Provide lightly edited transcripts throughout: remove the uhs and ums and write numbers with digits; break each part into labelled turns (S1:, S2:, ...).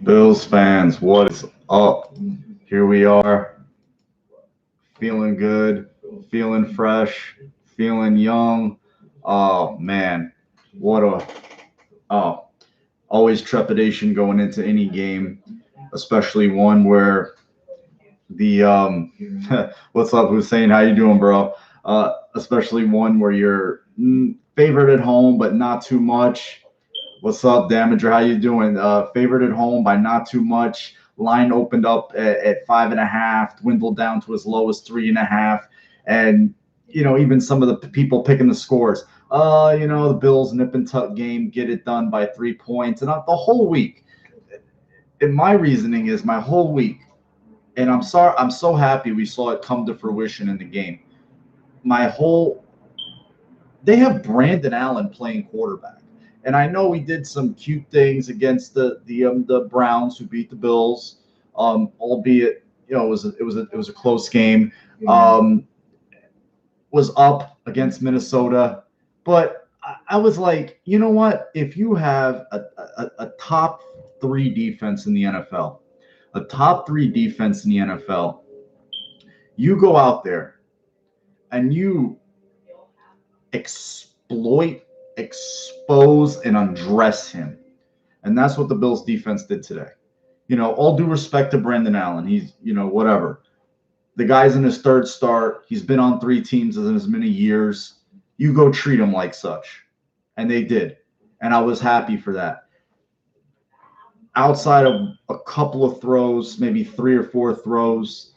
S1: Bills fans, what is up? Here we are, feeling good, feeling fresh, feeling young. Oh man, what a oh, always trepidation going into any game, especially one where the what's up, Hussein? How you doing, bro? Especially one where you're favored at home, but not too much. What's up, Damager? How you doing? Favored at home by not too much. Line opened up at 5.5, dwindled down to as low as 3.5, and even some of the people picking the scores. The Bills nip and tuck game, get it done by 3 points, and the whole week. And my reasoning is my whole week, and I'm sorry, I'm so happy we saw it come to fruition in the game. My whole They have Brandon Allen playing quarterback. And I know we did some cute things against the Browns who beat the Bills, albeit it was a close game. Um, was up against Minnesota, but I was like, you know what? If you have a top three defense in the NFL, a top three defense in the NFL, you go out there and you exploit, expose, and undress him. And that's what the Bills defense did today. All due respect to Brandon Allen. He's, whatever. The guy's in his third start. He's been on three teams in as many years. You go treat him like such. And they did. And I was happy for that. Outside of a couple of throws, maybe three or four throws,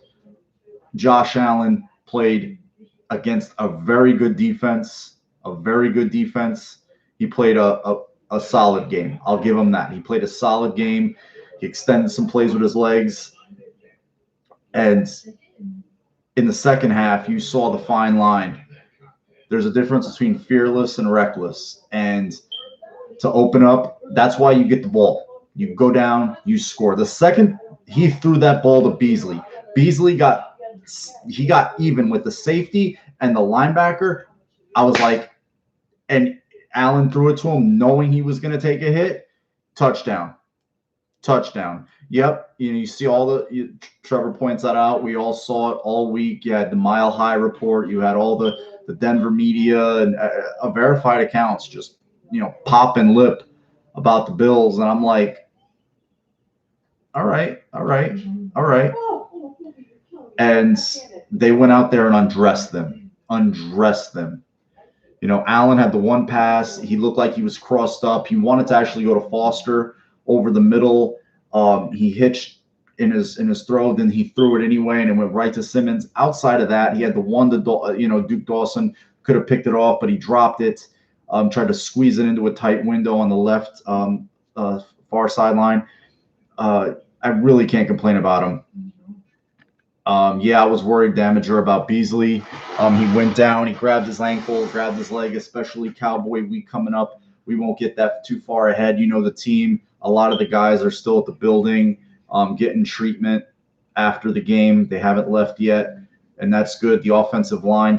S1: Josh Allen played against a very good defense. A very good defense. He played a solid game. I'll give him that. He played a solid game. He extended some plays with his legs. And in the second half, you saw the fine line. There's a difference between fearless and reckless. And to open up, that's why you get the ball. You go down, you score. The second he threw that ball to Beasley, Beasley got even with the safety and the linebacker. I was like, and Allen threw it to him knowing he was going to take a hit. Touchdown. Yep. You see Trevor points that out. We all saw it all week. You had the Mile High report. You had all the Denver media and verified accounts just, popping lip about the Bills. And I'm like, all right. And they went out there and undressed them. Allen had the one pass. He looked like he was crossed up. He wanted to actually go to Foster over the middle. He hitched in his throw, then he threw it anyway, and it went right to Simmons. Outside of that, he had the one to Duke Dawson could have picked it off, but he dropped it. Tried to squeeze it into a tight window on the left far sideline. I really can't complain about him. I was worried, Damager, about Beasley. He went down, he grabbed his ankle, grabbed his leg, especially Cowboy week coming up. We won't get that too far ahead. The team, a lot of the guys are still at the building getting treatment after the game. They haven't left yet, and that's good. The offensive line,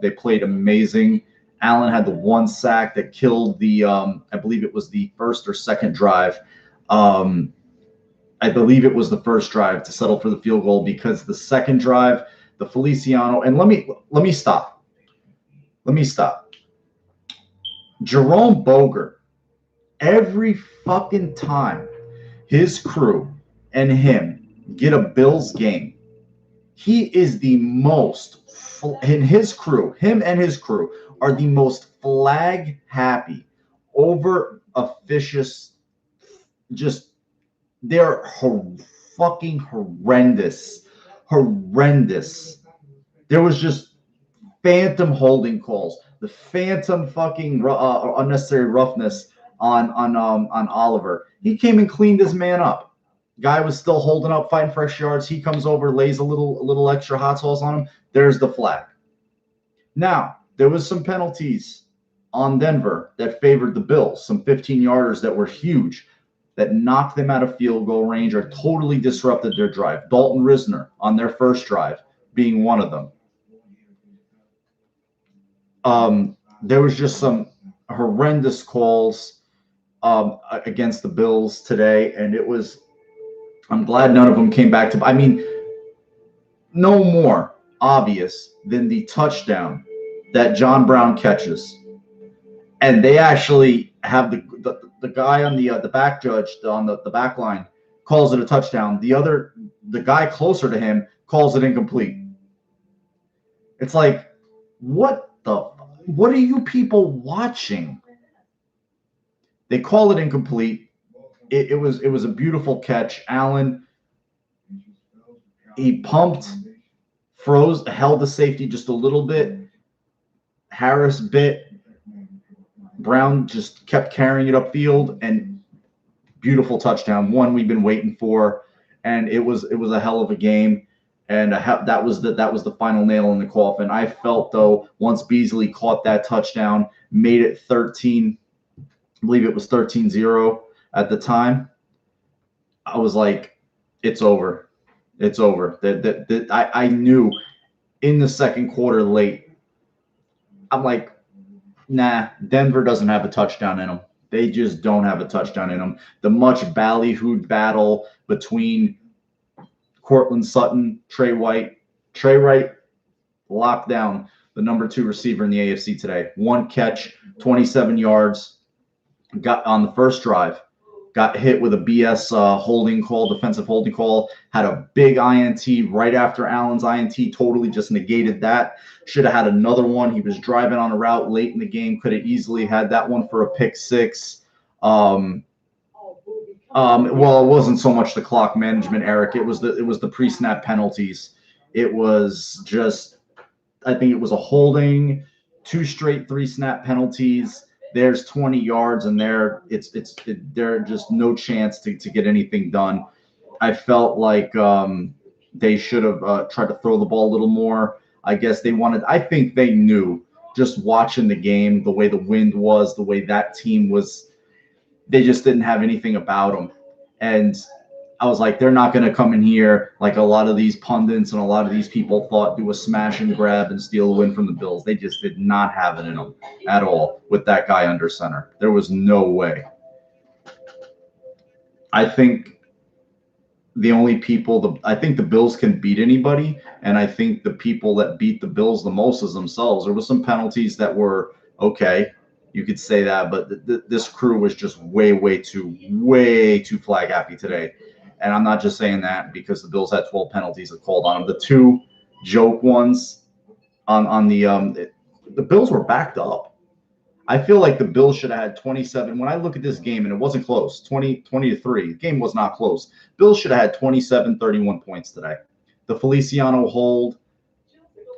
S1: they played amazing. Allen had the one sack that killed I believe it was the first or second drive. I believe it was the first drive to settle for the field goal, because the second drive, the Feliciano, and let me stop. Jerome Boger, every fucking time his crew and him get a Bills game, he is the most, in his crew, him and his crew are the most flag happy, over officious, just they're fucking horrendous. There was just phantom holding calls, the phantom fucking unnecessary roughness on Oliver. He came and cleaned his man up. Guy was still holding up, fighting for extra yards. He comes over, lays a little extra hot sauce on him. There's the flag. Now, there was some penalties on Denver that favored the Bills, some 15-yarders that were huge, that knocked them out of field goal range or totally disrupted their drive. Dalton Risner on their first drive being one of them. There was just some horrendous calls against the Bills today, and it was I'm glad none of them came back to. I mean, no more obvious than the touchdown that John Brown catches, and they actually have the guy on the back judge on the back line calls it a touchdown. The guy closer to him calls it incomplete. It's like, what are you people watching? They call it incomplete. It was a beautiful catch. Allen, he pumped, froze, held the safety just a little bit. Harris bit. Brown just kept carrying it upfield, and beautiful touchdown. One we've been waiting for, and it was a hell of a game. And that was the final nail in the coffin. I felt, though, once Beasley caught that touchdown, made it 13, I believe it was 13-0 at the time, I was like, it's over. It's over. I knew in the second quarter late, I'm like, nah, Denver doesn't have a touchdown in them. They just don't have a touchdown in them. The much ballyhooed battle between Cortland Sutton, Trey White. Trey White locked down the number 2 receiver in the AFC today. 1 catch, 27 yards. Got on the first drive. Got hit with a BS holding call, defensive holding call. Had a big INT right after Allen's INT. Totally just negated that. Should have had another one. He was driving on a route late in the game. Could have easily had that one for a pick 6. Well, it wasn't so much the clock management, Eric. It was the pre-snap penalties. It was just, I think it was a holding, 2 straight 3-snap penalties. There's 20 yards, and there just no chance to get anything done. I felt like they should have tried to throw the ball a little more. I guess they wanted. I think they knew, just watching the game, the way the wind was, the way that team was. They just didn't have anything about them, and I was like, they're not going to come in here like a lot of these pundits and a lot of these people thought, do a smash and grab and steal a win from the Bills. They just did not have it in them at all with that guy under center. There was no way. I think I think the Bills can beat anybody, and I think the people that beat the Bills the most is themselves. There were some penalties that were okay. You could say that, but this crew was just way too flag happy today. And I'm not just saying that because the Bills had 12 penalties that called on them. The 2 joke ones on the Bills were backed up. I feel like the Bills should have had 27. When I look at this game, and it wasn't close, 20-3. The game was not close. Bills should have had 27-31 points today. The Feliciano hold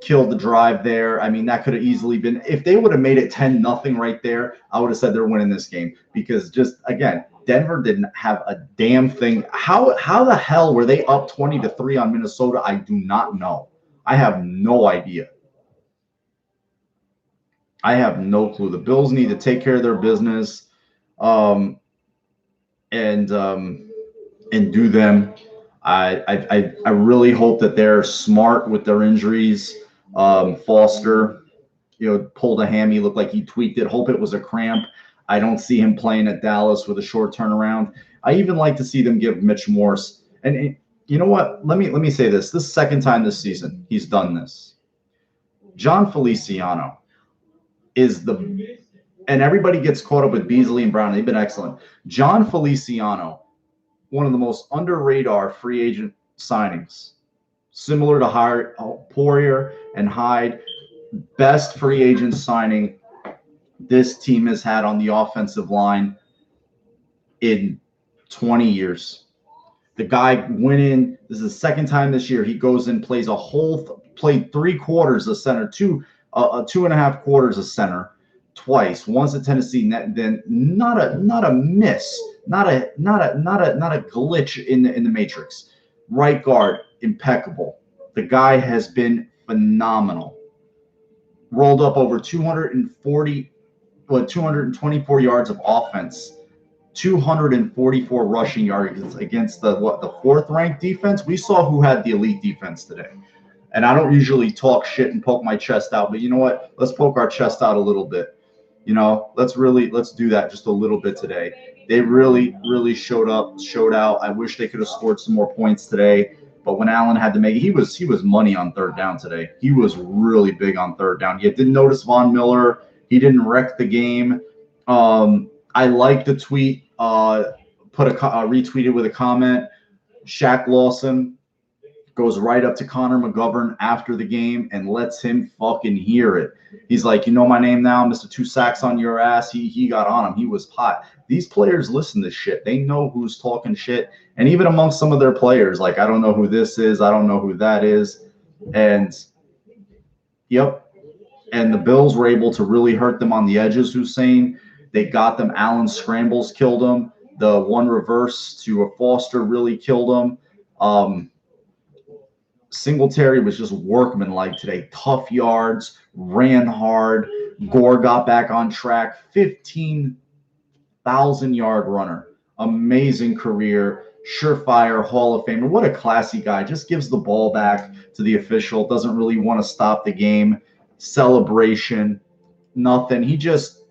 S1: killed the drive there. I mean, that could have easily been, if they would have made it 10-0 right there, I would have said they're winning this game, because just, again, Denver didn't have a damn thing. How the hell were they up 20-3 on Minnesota? I do not know. I have no idea. I have no clue. The Bills need to take care of their business, and do them. I really hope that they're smart with their injuries. Foster, pulled a hammy, looked like he tweaked it. Hope it was a cramp. I don't see him playing at Dallas with a short turnaround. I even like to see them give Mitch Morse. And you know what? Let me say this. This is the second time this season he's done this. John Feliciano is and everybody gets caught up with Beasley and Brown. They've been excellent. John Feliciano, one of the most under radar free agent signings, similar to Poirier and Hyde, best free agent signing this team has had on the offensive line in 20 years. The guy went in. This is the second time this year he goes in, plays played 3 quarters of center, 2.5 quarters of center twice. Once at Tennessee, then not a miss, not a glitch in the matrix. Right guard, impeccable. The guy has been phenomenal. Rolled up over 224 yards of offense, 244 rushing yards against the 4th ranked defense. We saw who had the elite defense today. And I don't usually talk shit and poke my chest out, but you know what? Let's poke our chest out a little bit. Let's do that just a little bit today. They really, really showed out. I wish they could have scored some more points today. But when Allen had to make it, he was money on third down today. He was really big on third down. You didn't notice Von Miller. He didn't wreck the game. I liked the tweet. Retweeted with a comment. Shaq Lawson goes right up to Connor McGovern after the game and lets him fucking hear it. He's like, you know my name now, Mr. Two Sacks on your ass. He got on him. He was hot. These players listen to shit. They know who's talking shit. And even amongst some of their players, like, I don't know who this is. I don't know who that is. And, yep. And the Bills were able to really hurt them on the edges, Hussein. They got them. Allen scrambles killed them. The one reverse to a Foster really killed them. Singletary was just workmanlike today. Tough yards, ran hard. Gore got back on track. 15,000-yard runner. Amazing career. Surefire Hall of Famer. What a classy guy. Just gives the ball back to the official. Doesn't really want to stop the game. Celebration. Nothing. He just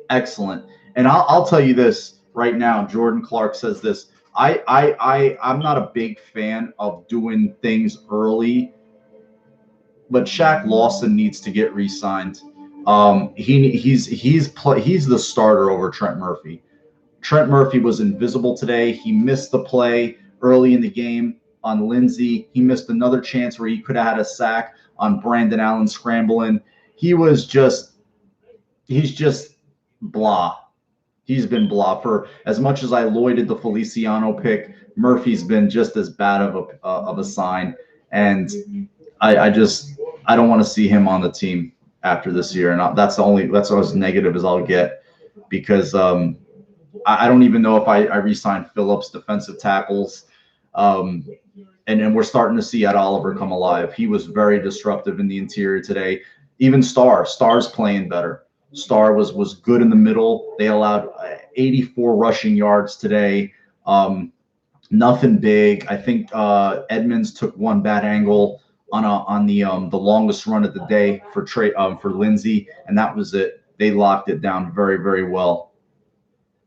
S1: excellent. And I'll tell you this right now. Jordan Clark says this. I'm not a big fan of doing things early, but Shaq Lawson needs to get re-signed. He's the starter over Trent Murphy. Trent Murphy was invisible today. He missed the play early in the game on Lindsey. He missed another chance where he could have had a sack on Brandon Allen scrambling. He's just blah. He's been blah. For as much as I loyed the Feliciano pick, Murphy's been just as bad of a sign. And I don't want to see him on the team after this year. And that's as negative as I'll get, because I don't even know if I re-sign Phillips, defensive tackles. And then we're starting to see Ed Oliver come alive. He was very disruptive in the interior today. Even Star's playing better. Star was good in the middle. They allowed 84 rushing yards today. Nothing big. I think Edmonds took one bad angle on the longest run of the day for Lindsey, and that was it. They locked it down very, very well.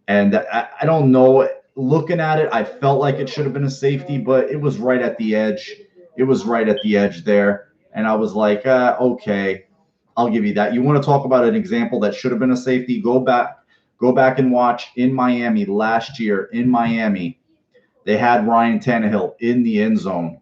S1: And I don't know. Looking at it, I felt like it should have been a safety, but it was right at the edge. It was right at the edge there, and I was like, okay. I'll give you that. You want to talk about an example that should have been a safety? Go back and watch in Miami last year. In Miami, they had Ryan Tannehill in the end zone.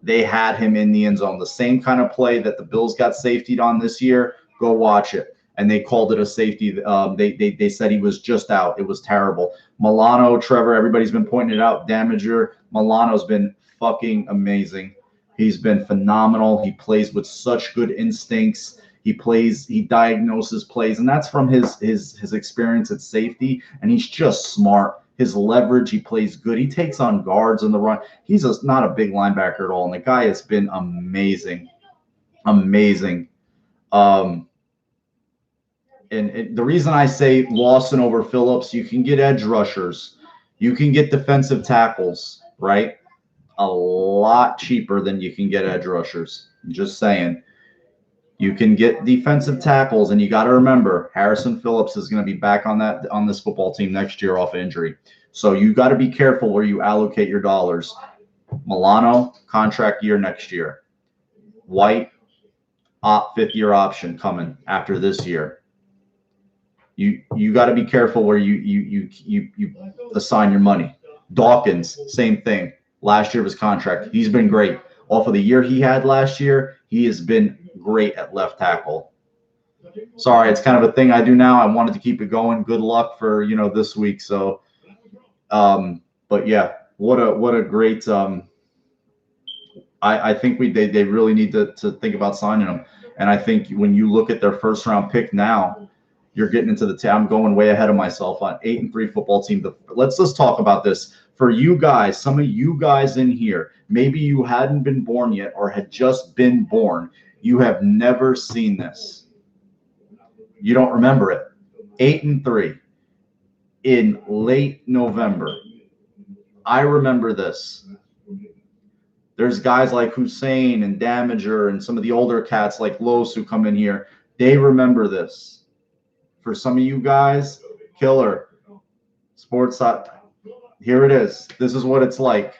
S1: They had him in the end zone. The same kind of play that the Bills got safetied on this year. Go watch it. And they called it a safety. They said he was just out. It was terrible. Milano, Trevor, everybody's been pointing it out. Damager. Milano's been fucking amazing. He's been phenomenal. He plays with such good instincts. He diagnoses plays, and that's from his experience at safety, and he's just smart. His leverage, he plays good. He takes on guards in the run. He's not a big linebacker at all, and the guy has been amazing. Amazing. And the reason I say Lawson over Phillips, you can get edge rushers. You can get defensive tackles, right? A lot cheaper than you can get edge rushers. I'm just saying. You can get defensive tackles, and you got to remember Harrison Phillips is going to be back on this football team next year off injury. So you got to be careful where you allocate your dollars. Milano, contract year next year. White, fifth-year option coming after this year. You got to be careful where you assign your money. Dawkins, same thing. Last year was contract. He's been great. Off of the year he had last year, he has been great at left tackle. Sorry, it's kind of a thing I do now. I wanted to keep it going. Good luck for this week. So, but yeah, what a great. I think they really need to think about signing him. And I think when you look at their first round pick now, you're getting into the. I'm going way ahead of myself on 8-3 football team. Let's talk about this. For you guys, some of you guys in here, maybe you hadn't been born yet or had just been born. You have never seen this. You don't remember it. 8-3 in late November. I remember this. There's guys like Hussein and Damager and some of the older cats like Los who come in here. They remember this. For some of you guys, killer. Sports side. Here it is. This is what it's like.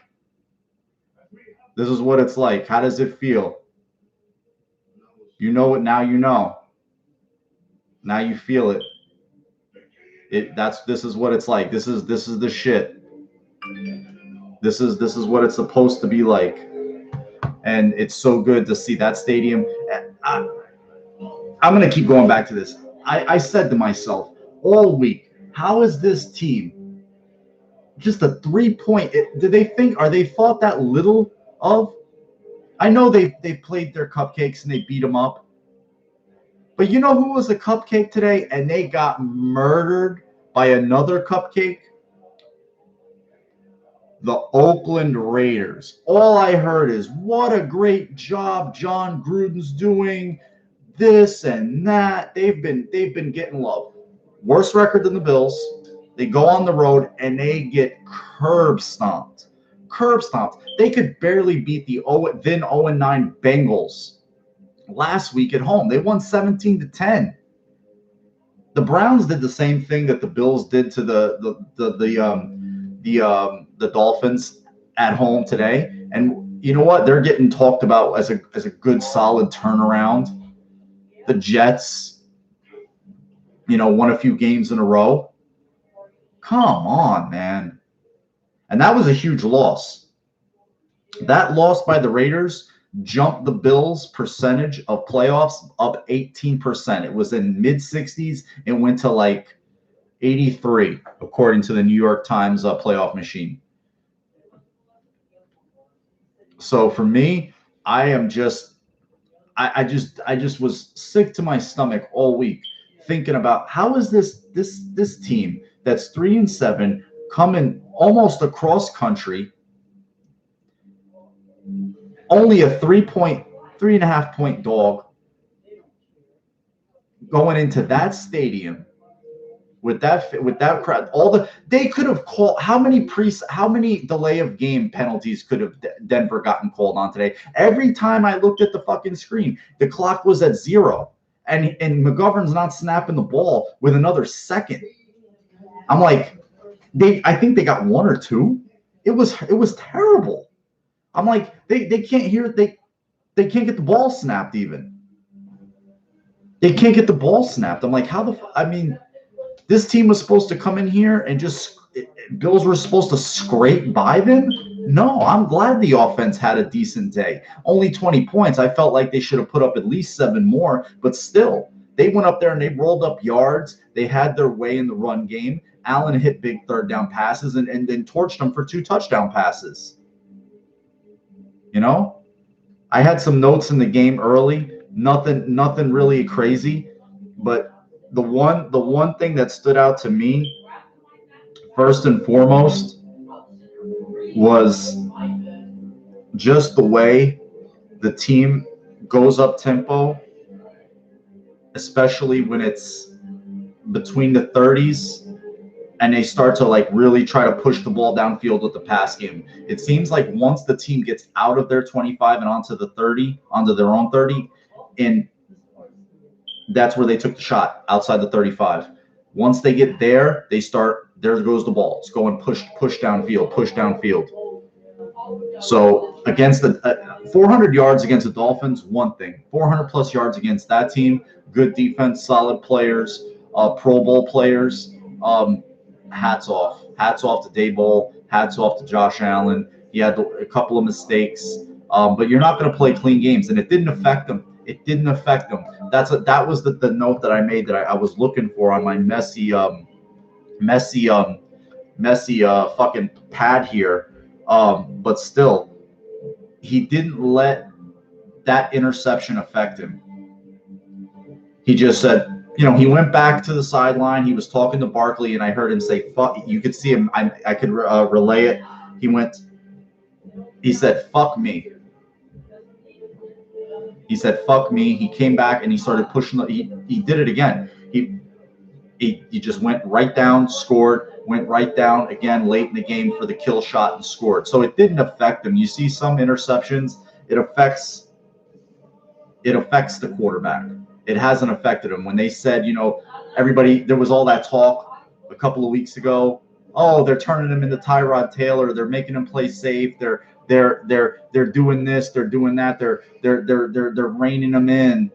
S1: This is what it's like. How does it feel? You know it now. You know. Now you feel it. This is what it's like. This is the shit. This is what it's supposed to be like. And it's so good to see that stadium. I'm going to keep going back to this. I said to myself all week, how is this team just a 3-point? Do they think, are they thought that little of? I know they played their cupcakes and they beat them up. But you know who was a cupcake today and they got murdered by another cupcake? The Oakland Raiders. All I heard is, what a great job John Gruden's doing, this and that. They've been getting love. Worse record than the Bills. They go on the road and they get curb stomped. Curb stomped. They could barely beat the then 0-9 Bengals last week at home. They won 17-10. The Browns did the same thing that the Bills did to the Dolphins at home today. And you know what? They're getting talked about as a good, solid turnaround. The Jets, won a few games in a row. Come on, man. And that was a huge loss. That loss by the Raiders jumped the Bills' percentage of playoffs up 18%. It was in mid-60s. It went to like 83, according to the New York Times playoff machine. So for me, I just was sick to my stomach all week thinking about how is this team that's 3-7 coming almost across country, only a 3.5 point dog going into that stadium with that crowd. They could have called how many delay of game penalties could have Denver gotten called on today? Every time I looked at the fucking screen, the clock was at 0, and McGovern's not snapping the ball with another second. I'm like, I think they got 1 or 2. It was terrible. I'm like, they can't hear they can't get the ball snapped even. They can't get the ball snapped. I'm like, this team was supposed to come in here and Bills were supposed to scrape by them? No, I'm glad the offense had a decent day. Only 20 points. I felt like they should have put up at least 7 more, but still, they went up there and they rolled up yards. They had their way in the run game. Allen hit big third down passes and then torched them for 2 touchdown passes. I had some notes in the game early. Nothing really crazy, but the one thing that stood out to me first and foremost was just the way the team goes up tempo, especially when it's between the 30s and they start to really try to push the ball downfield with the pass game. It seems like once the team gets out of their 25 and onto the 30, onto their own 30, and that's where they took the shot, outside the 35. Once they get there, there goes the ball. It's going push downfield. So against the 400 yards against the Dolphins, one thing. 400 plus yards against that team, good defense, solid players, Pro Bowl players. Hats off to Daboll. Hats off to Josh Allen. He had a couple of mistakes, but you're not going to play clean games, and it didn't affect them. That was the note that I made that I was looking for on my messy fucking pad here. But still, he didn't let that interception affect him. He just said, he went back to the sideline. He was talking to Barkley, and I heard him say, fuck. You could see him. I could relay it. He said, fuck me. He said, fuck me. He came back, and he started pushing. He did it again. He just went right down, scored, went right down again late in the game for the kill shot and scored. So it didn't affect him. You see some interceptions, it affects the quarterback. It hasn't affected him. When they said, everybody, there was all that talk a couple of weeks ago Oh, they're turning him into Tyrod Taylor. They're making him play safe. They're doing this. They're doing that. They're reining him in.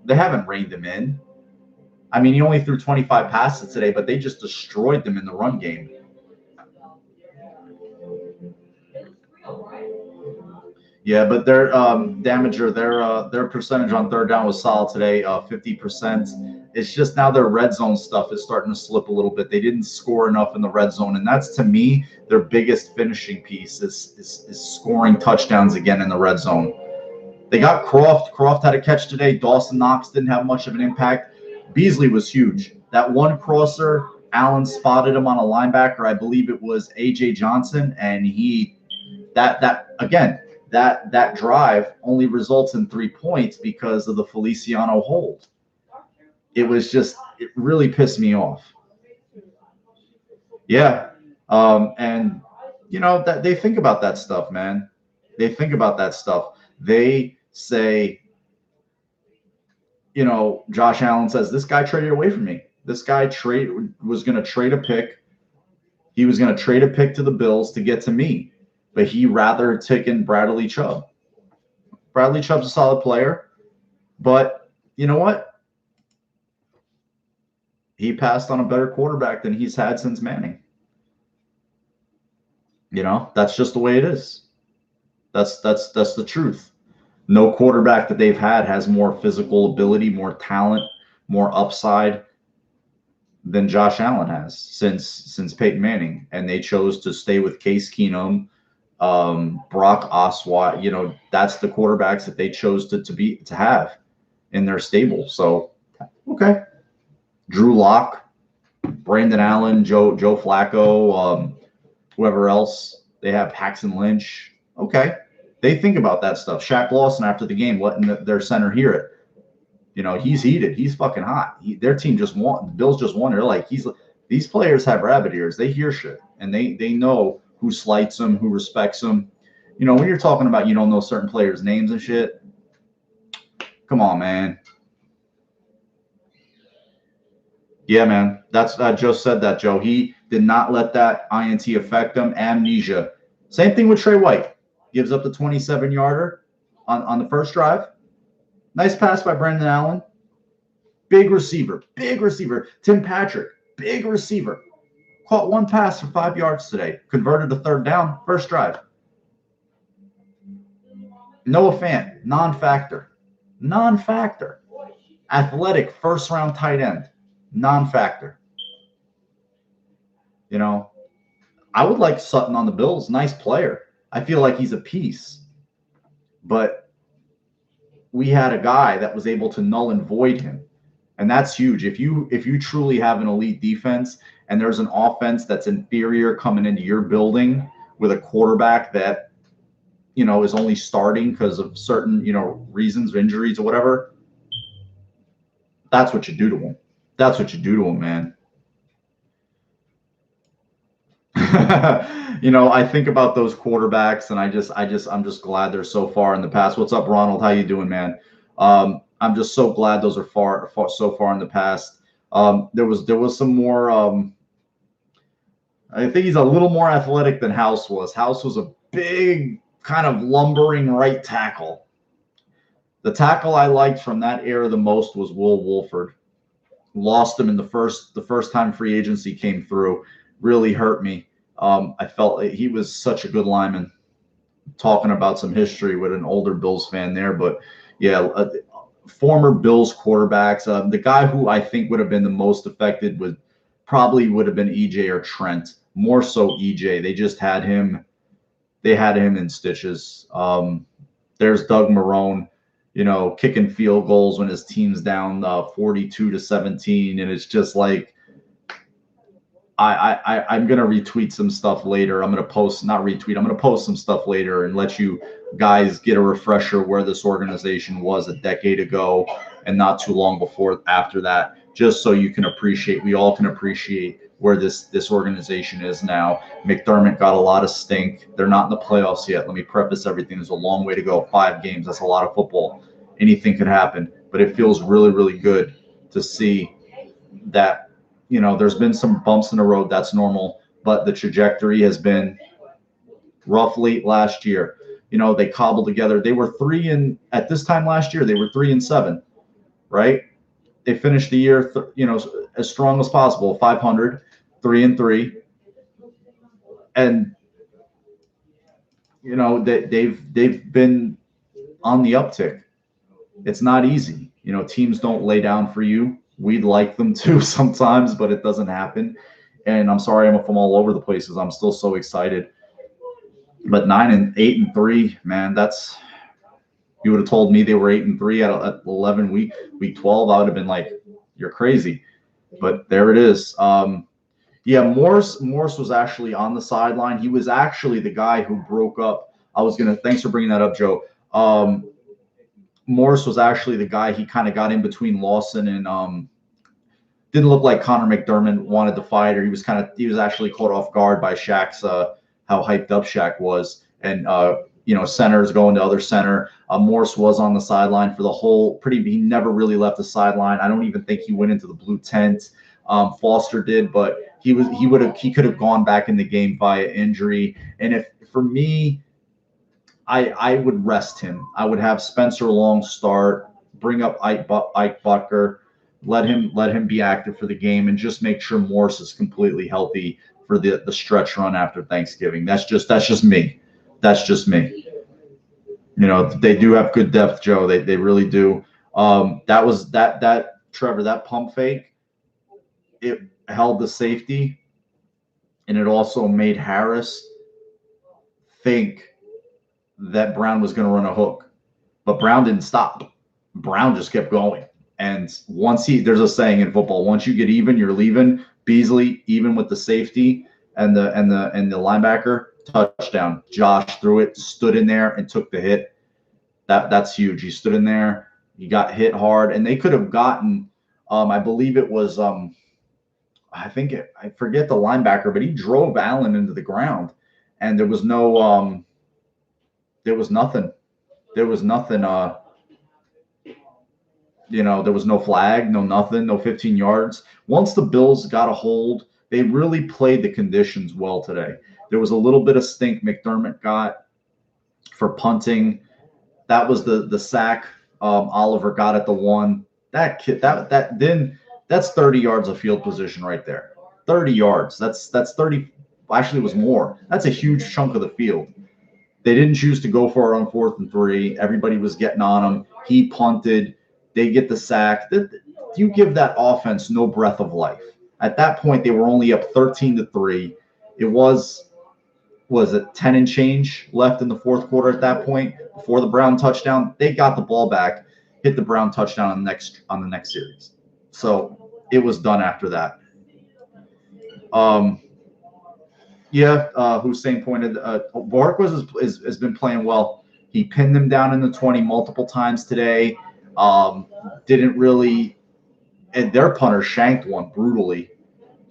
S1: They haven't reined him in. I mean, he only threw 25 passes today, but they just destroyed them in the run game. Yeah, but their damager, their percentage on third down was solid today, 50%. It's just now their red zone stuff is starting to slip a little bit. They didn't score enough in the red zone, and that's to me their biggest finishing piece is scoring touchdowns again in the red zone. They got Croft. Croft had a catch today. Dawson Knox didn't have much of an impact. Beasley was huge. That one crosser, Allen spotted him on a linebacker. I believe it was A.J. Johnson, and that drive only results in 3 points because of the Feliciano hold. It really pissed me off. Yeah. And that they think about that stuff, man. They think about that stuff. They say, Josh Allen says, this guy traded away from me. This guy was going to trade a pick. He was going to trade a pick to the Bills to get to me, but he rather taken Bradley Chubb. Bradley Chubb's a solid player, but you know what? He passed on a better quarterback than he's had since Manning. That's just the way it is. That's the truth. No quarterback that they've had has more physical ability, more talent, more upside than Josh Allen has since Peyton Manning, and they chose to stay with Case Keenum, Brock Osweiler. That's the quarterbacks that they chose to have in their stable. So, okay, Drew Lock, Brandon Allen, Joe Flacco, whoever else they have, Paxton Lynch. Okay, they think about that stuff. Shaq Lawson after the game, letting their center hear it. He's heated. He's fucking hot. Their team just won. The Bills just won. They're like, these players have rabbit ears. They hear shit, and they know who slights them, who respects them. When you're talking about you don't know certain players' names and shit, come on, man. Yeah, man. That's Joe said that, Joe. He did not let that INT affect him. Amnesia. Same thing with Trey White. Gives up the 27-yarder on the first drive. Nice pass by Brandon Allen. Big receiver. Tim Patrick, big receiver. Caught one pass for 5 yards today. Converted to third down, first drive. Noah Fant, non-factor. Athletic, first-round tight end, non-factor. I would like Sutton on the Bills. Nice player. I feel like he's a piece. But we had a guy that was able to null and void him. And that's huge. If you truly have an elite defense and there's an offense that's inferior coming into your building with a quarterback that, is only starting because of certain, reasons, injuries or whatever, that's what you do to him. That's what you do to him, man. I think about those quarterbacks, and I'm just glad they're so far in the past. What's up, Ronald? How you doing, man? I'm just so glad those are so far in the past. There was some more. I think he's a little more athletic than House was. House was a big, kind of lumbering right tackle. The tackle I liked from that era the most was Will Wolford. Lost him in the first time free agency came through. Really hurt me. I felt like he was such a good lineman. Talking about some history with an older Bills fan there, but yeah, former Bills quarterbacks. The guy who I think would have been the most affected would have been EJ or Trent. More so EJ. They just had him. They had him in stitches. There's Doug Marrone, kicking field goals when his team's down 42-17, and it's just like. I'm going to retweet some stuff later. I'm going to post some stuff later and let you guys get a refresher where this organization was a decade ago and not too long after that, just so we all can appreciate where this organization is now. McDermott got a lot of stink. They're not in the playoffs yet. Let me preface everything. There's a long way to go. 5 games. That's a lot of football. Anything could happen, but it feels really, really good to see that there's been some bumps in the road. That's normal, but the trajectory has been roughly last year. They cobbled together. They were at this time last year. They were 3-7, right? They finished the year, as strong as possible, 500, 3-3, and they've been on the uptick. It's not easy. Teams don't lay down for you. We'd like them to sometimes, but it doesn't happen. And I'm sorry I'm all over the place because I'm still so excited. But 8-3, man, you would have told me they were 8-3 at 11 week 12. I would have been like, you're crazy. But there it is. Yeah, Morse was actually on the sideline. He was actually the guy who broke up. Thanks for bringing that up, Joe. Morse was actually the guy. He kind of got in between Lawson and didn't look like Connor McDermott wanted to fight, or he was actually caught off guard by Shaq's how hyped up Shaq was, and centers going to other center. Morse was on the sideline for the whole. He never really left the sideline. I don't even think he went into the blue tent. Foster did, but he could have gone back in the game via injury. And for me, I would rest him. I would have Spencer Long start, bring up Ike Butker, let him be active for the game, and just make sure Morse is completely healthy for the stretch run after Thanksgiving. That's just me. That's just me. They do have good depth, Joe. They really do. That was that Trevor, that pump fake, it held the safety, and it also made Harris think that Brown was going to run a hook, but Brown didn't stop. Brown just kept going. And there's a saying in football, once you get even, you're leaving. Beasley, even with the safety and the linebacker, touchdown. Josh threw it, stood in there, and took the hit. That's huge. He stood in there. He got hit hard, and they could have gotten. I believe it was. I forget the linebacker, but he drove Allen into the ground, and there was no. There was nothing. There was nothing. There was no flag, no nothing, no 15 yards. Once the Bills got a hold, they really played the conditions well today. There was a little bit of stink McDermott got for punting. That was the sack Oliver got at the one. That kid, that's 30 yards of field position right there. 30 yards. That's 30. Actually, it was more. That's a huge chunk of the field. They didn't choose to go for it on 4th and 3. Everybody was getting on him. He punted. They get the sack. You give that offense no breath of life. At that point, they were only up 13-3. It was it 10 and change left in the fourth quarter at that point before the Brown touchdown. They got the ball back, hit the Brown touchdown on the next series. So it was done after that. Hussein pointed. Barquez has been playing well. He pinned them down in the 20 multiple times today. Didn't really, and their punter shanked one brutally.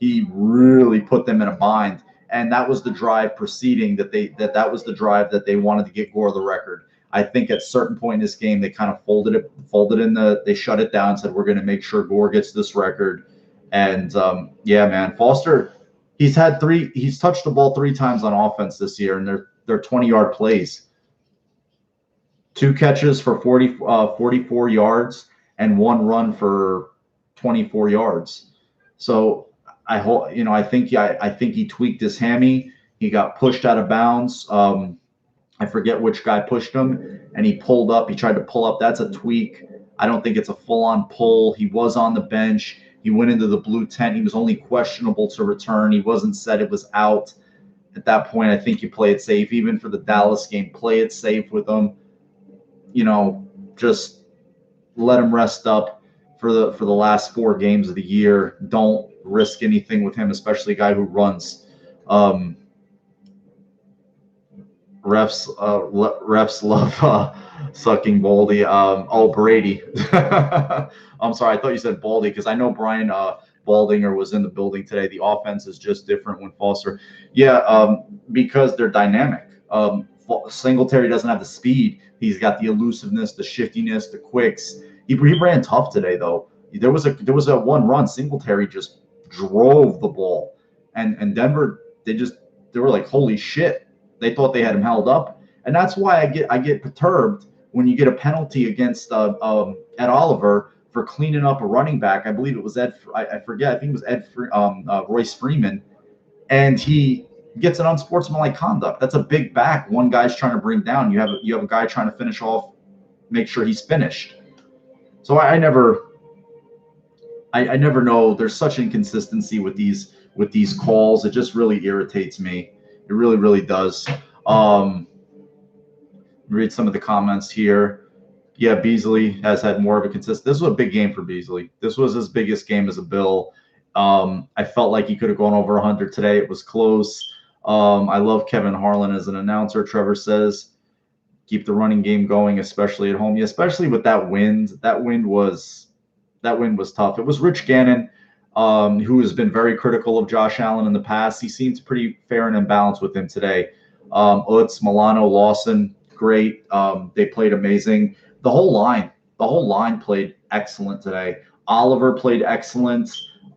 S1: He really put them in a bind, and that was the drive preceding that was the drive that they wanted to get Gore the record. I think at a certain point in this game they kind of they shut it down and said, we're going to make sure Gore gets this record. And man, Foster, he's touched the ball 3 times on offense this year, and they're 20-yard plays. 2 catches for 44 yards and 1 run for 24 yards. So I think he tweaked his hammy. He got pushed out of bounds. I forget which guy pushed him, and he pulled up. He tried to pull up. That's a tweak. I don't think it's a full-on pull. He was on the bench. He went into the blue tent. He was only questionable to return. He wasn't said it was out. At that point, I think you play it safe. Even for the Dallas game, play it safe with him. Just let him rest up for the last 4 games of the year. Don't risk anything with him, especially a guy who runs. Refs love sucking Baldy. Brady. I'm sorry, I thought you said Baldy because I know Brian Baldinger was in the building today. The offense is just different when Foster. Because they're dynamic. Singletary doesn't have the speed. He's got the elusiveness, the shiftiness, the quicks. He ran tough today, though. There was a one run. Singletary just drove the ball. And Denver, they were like, holy shit. They thought they had him held up. And that's why I get perturbed when you get a penalty against Ed Oliver for cleaning up a running back. I believe it was I forget. I think it was Royce Freeman, and he gets an unsportsmanlike conduct. That's a big back. One guy's trying to bring down. You have a guy trying to finish off, make sure he's finished. So I never know. There's such inconsistency with these calls. It just really irritates me. It really, really does. Read some of the comments here. Yeah, Beasley has had more of a consistent. This was a big game for Beasley. This was his biggest game as a Bill. I felt like he could have gone over 100 today. It was close. I love Kevin Harlan as an announcer. Trevor says, keep the running game going, especially at home. Yeah, especially with that wind. That wind was tough. It was Rich Gannon, who has been very critical of Josh Allen in the past. He seems pretty fair and balanced with him today. Utz, Milano, Lawson, great. They played amazing. The whole line played excellent today. Oliver played excellent.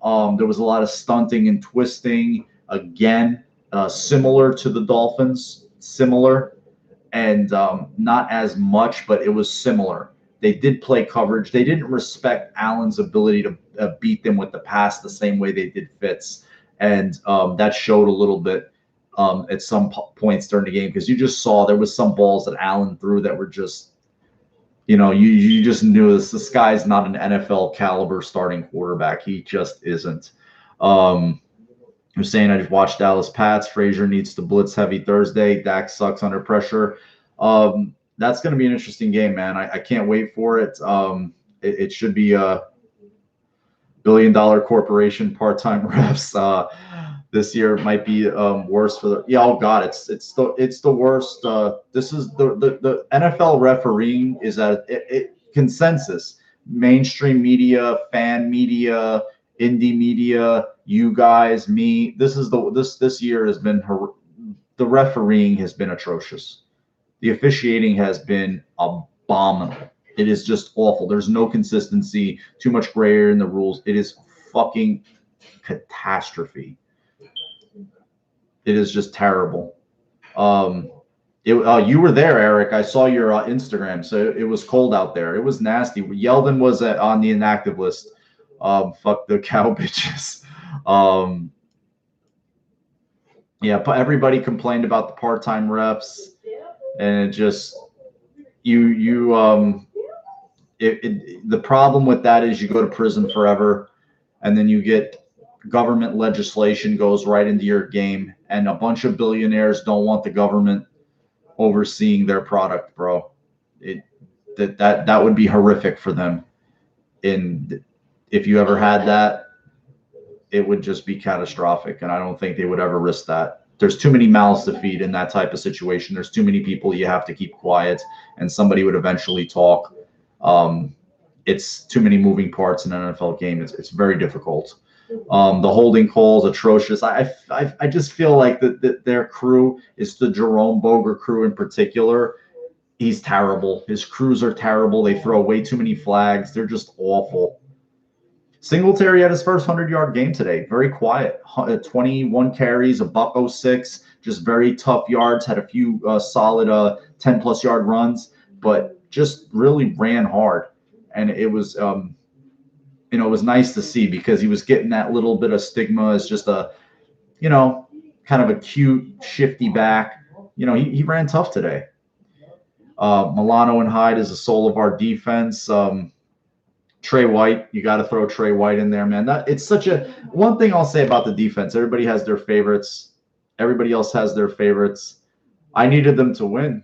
S1: There was a lot of stunting and twisting. Again, similar to the Dolphins, and not as much, but it was similar. They did play coverage. They didn't respect Allen's ability to beat them with the pass the same way they did Fitz, and that showed a little bit at some points during the game, because you just saw there was some balls that Allen threw that were just, you just knew this guy's not an NFL caliber starting quarterback. He just isn't. Hussein, I just watched Dallas Pats. Frazier needs to blitz heavy Thursday. Dak sucks under pressure. That's going to be an interesting game, man. I can't wait for it. It should be a billion-dollar corporation part-time refs. This year might be worse for the. Yeah, oh God, it's the worst. This is the NFL refereeing is at consensus. Mainstream media, fan media, indie media, you guys, me. This year has been the refereeing has been atrocious. The officiating has been abominable. It is just awful. There's no consistency. Too much gray area in the rules. It is fucking catastrophe. It is just terrible. You were there, Eric. I saw your Instagram. So it was cold out there. It was nasty. Yeldon was on the inactive list. Fuck the cow bitches. Yeah, but everybody complained about the part-time refs, and it just the problem with that is you go to prison forever, and then you get government legislation goes right into your game, and a bunch of billionaires don't want the government overseeing their product, bro. That would be horrific for them. And if you ever had that, it would just be catastrophic, and I don't think they would ever risk that. There's too many mouths to feed in that type of situation. There's too many people you have to keep quiet, and somebody would eventually talk. It's too many moving parts in an NFL game. It's very difficult. The holding calls atrocious. I just feel like that their crew is the Jerome Boger crew in particular. He's terrible. His crews are terrible. They throw way too many flags. They're just awful. Singletary had his first 100-yard game today. Very quiet. 21 carries, $106. Just very tough yards. Had a few solid 10-plus yard runs, but just really ran hard. And it was it was nice to see, because he was getting that little bit of stigma as just a, kind of a cute, shifty back. He ran tough today. Milano and Hyde is the soul of our defense. Trey White, you got to throw Trey White in there, man. It's such a one thing I'll say about the defense. Everybody has their favorites. Everybody else has their favorites. I needed them to win,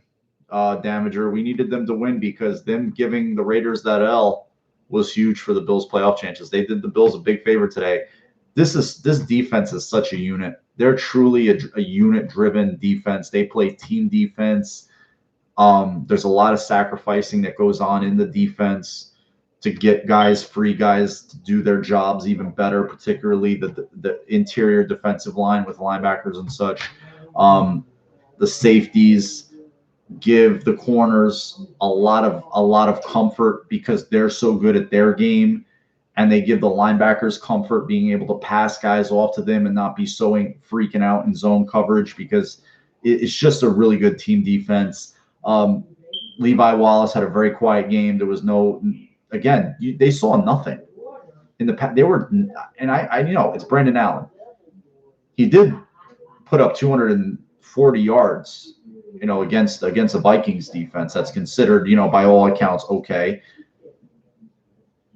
S1: Damager. We needed them to win, because them giving the Raiders that L was huge for the Bills' playoff chances. They did the Bills a big favor today. This defense is such a unit. They're truly a unit-driven defense. They play team defense. There's a lot of sacrificing that goes on in the defense to get free guys to do their jobs even better, particularly the interior defensive line with linebackers and such. The safeties give the corners a lot of comfort, because they're so good at their game, and they give the linebackers comfort being able to pass guys off to them and not be so freaking out in zone coverage, because it's just a really good team defense. Levi Wallace had a very quiet game. There was no, again, they saw nothing in the past. They were, and I it's Brandon Allen. He did put up 240 yards, against a Vikings defense that's considered, by all accounts, okay.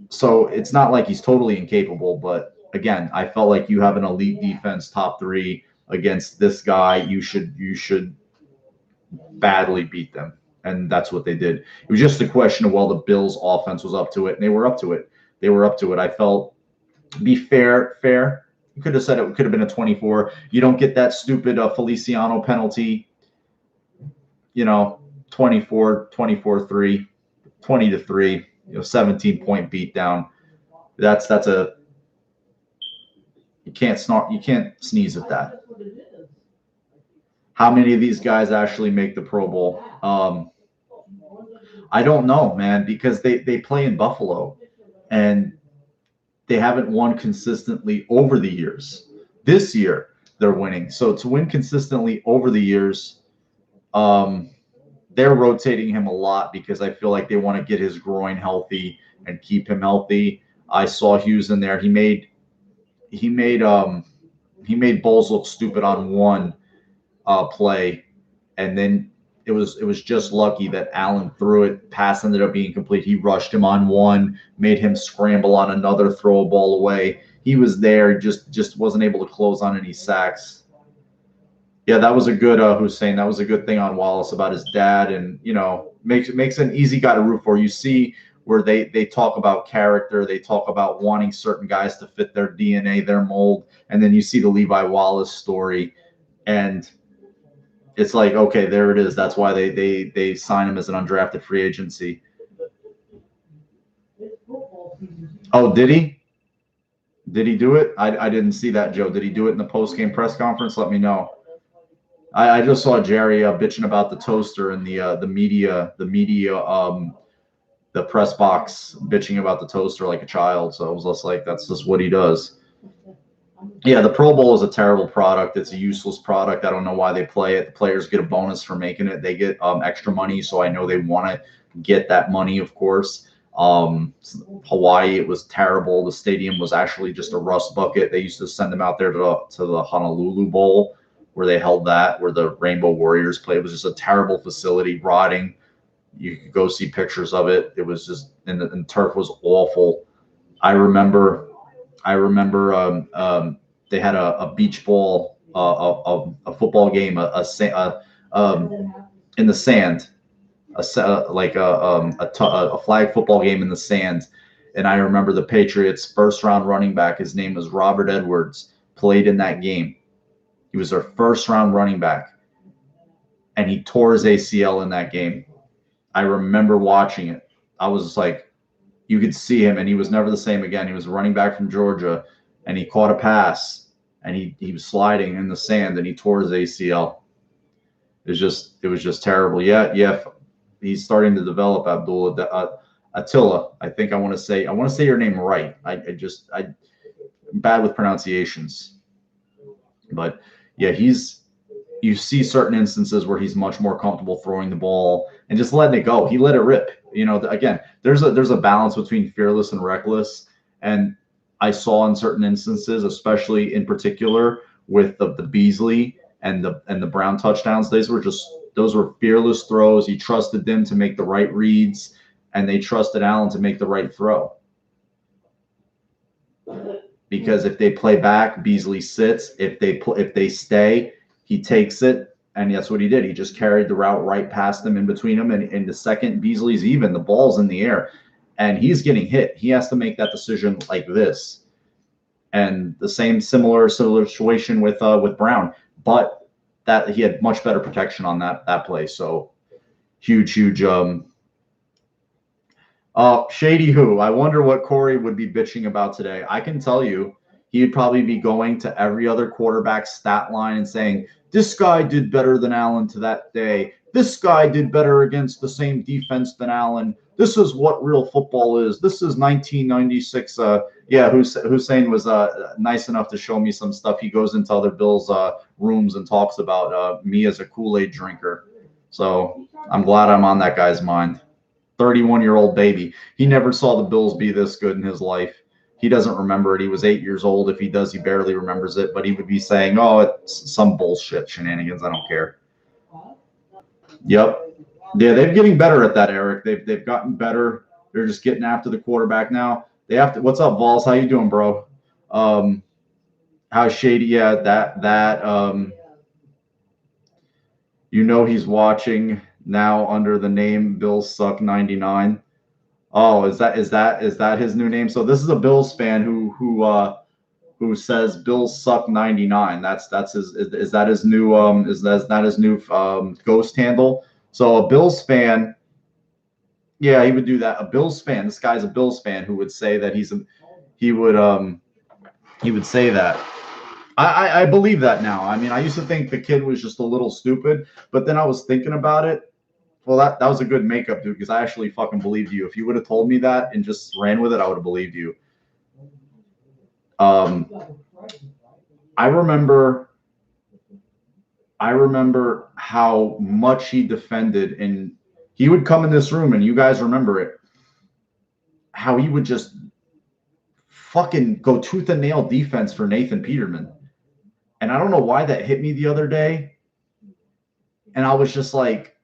S1: So it's not like he's totally incapable, but again, I felt like you have an elite defense, top 3 against this guy. You should badly beat them, and that's what they did. It was just a question of, well, the Bills' offense was up to it, and they were up to it. I felt, to be fair. You could have said it could have been a 24. You don't get that stupid Feliciano penalty. 24, 3, 20-3. 17-point beatdown. That's a, you can't sneeze at that. How many of these guys actually make the Pro Bowl? I don't know, man, because they play in Buffalo and they haven't won consistently over the years. This year they're winning. So to win consistently over the years, they're rotating him a lot because I feel like they want to get his groin healthy and keep him healthy. I saw Hughes in there. He made Bowles look stupid on one play, and then it was just lucky that Allen threw it. Pass ended up being complete. He rushed him on one, made him scramble on another, throw a ball away. He was there, just wasn't able to close on any sacks. Yeah, that was a good Hussein. That was a good thing on Wallace about his dad, and makes an easy guy to root for. You see where they talk about character, they talk about wanting certain guys to fit their DNA, their mold, and then you see the Levi Wallace story, and it's like, okay, there it is. That's why they sign him as an undrafted free agency. Oh, did he? Did he do it? I didn't see that, Joe. Did he do it in the post-game press conference? Let me know. I just saw Jerry bitching about the toaster and the media, the press box bitching about the toaster like a child. So I was just like, that's just what he does. Yeah, the Pro Bowl is a terrible product. It's a useless product. I don't know why they play it. The players get a bonus for making it. They get extra money, so I know they want to get that money, of course. Hawaii, it was terrible. The stadium was actually just a rust bucket. They used to send them out there to the Honolulu Bowl, where they held that, where the Rainbow Warriors played. It was just a terrible facility, rotting. You could go see pictures of it. It was just, and the turf was awful. I remember they had a beach ball, a football game, in the sand, a flag football game in the sand. And I remember the Patriots' first-round running back, his name was Robert Edwards, played in that game. He was their first-round running back, and he tore his ACL in that game. I remember watching it. I was just like, you could see him, and he was never the same again. He was a running back from Georgia, and he caught a pass, and he was sliding in the sand, and he tore his ACL. It was just terrible. Yeah, he's starting to develop, Attila. I think I want to say your name right. I'm bad with pronunciations, but yeah, you see certain instances where he's much more comfortable throwing the ball and just letting it go. He let it rip. Again, there's a balance between fearless and reckless, and I saw in certain instances, especially in particular with the Beasley and the Brown touchdowns, those were fearless throws. He trusted them to make the right reads, and they trusted Allen to make the right throw. Because if they play back, Beasley sits. If they stay, he takes it. And that's what he did. He just carried the route right past them, in between them. And in the second Beasley's even, the ball's in the air and he's getting hit. He has to make that decision like this. And the similar situation with Brown, but that he had much better protection on that play. So huge. Shady who? I wonder what Corey would be bitching about today. I can tell you he'd probably be going to every other quarterback's stat line and saying, this guy did better than Allen to that day. This guy did better against the same defense than Allen. This is what real football is. This is 1996. Yeah, Hussein was nice enough to show me some stuff. He goes into other Bills rooms and talks about me as a Kool-Aid drinker. So I'm glad I'm on that guy's mind. 31-year-old baby. He never saw the Bills be this good in his life. He doesn't remember it. He was 8 years old. If he does, he barely remembers it. But he would be saying, "Oh, it's some bullshit shenanigans. I don't care." Yep. Yeah, they're getting better at that, Eric. They've gotten better. They're just getting after the quarterback now. They have to. What's up, Vols? How you doing, bro? How's Shady? Yeah, that. He's watching now under the name Bills Suck 99. Oh, is that his new name? So this is a Bills fan who says Bills Suck 99. That's his. Is that his new is that his new ghost handle? So a Bills fan. Yeah, he would do that. A Bills fan. This guy's a Bills fan who would say that he would say that. I believe that now. I mean, I used to think the kid was just a little stupid, but then I was thinking about it. Well, that was a good makeup, dude, because I actually fucking believed you. If you would have told me that and just ran with it, I would have believed you. I remember how much he defended, and he would come in this room, and you guys remember it, how he would just fucking go tooth and nail defense for Nathan Peterman. And I don't know why that hit me the other day. And I was just like,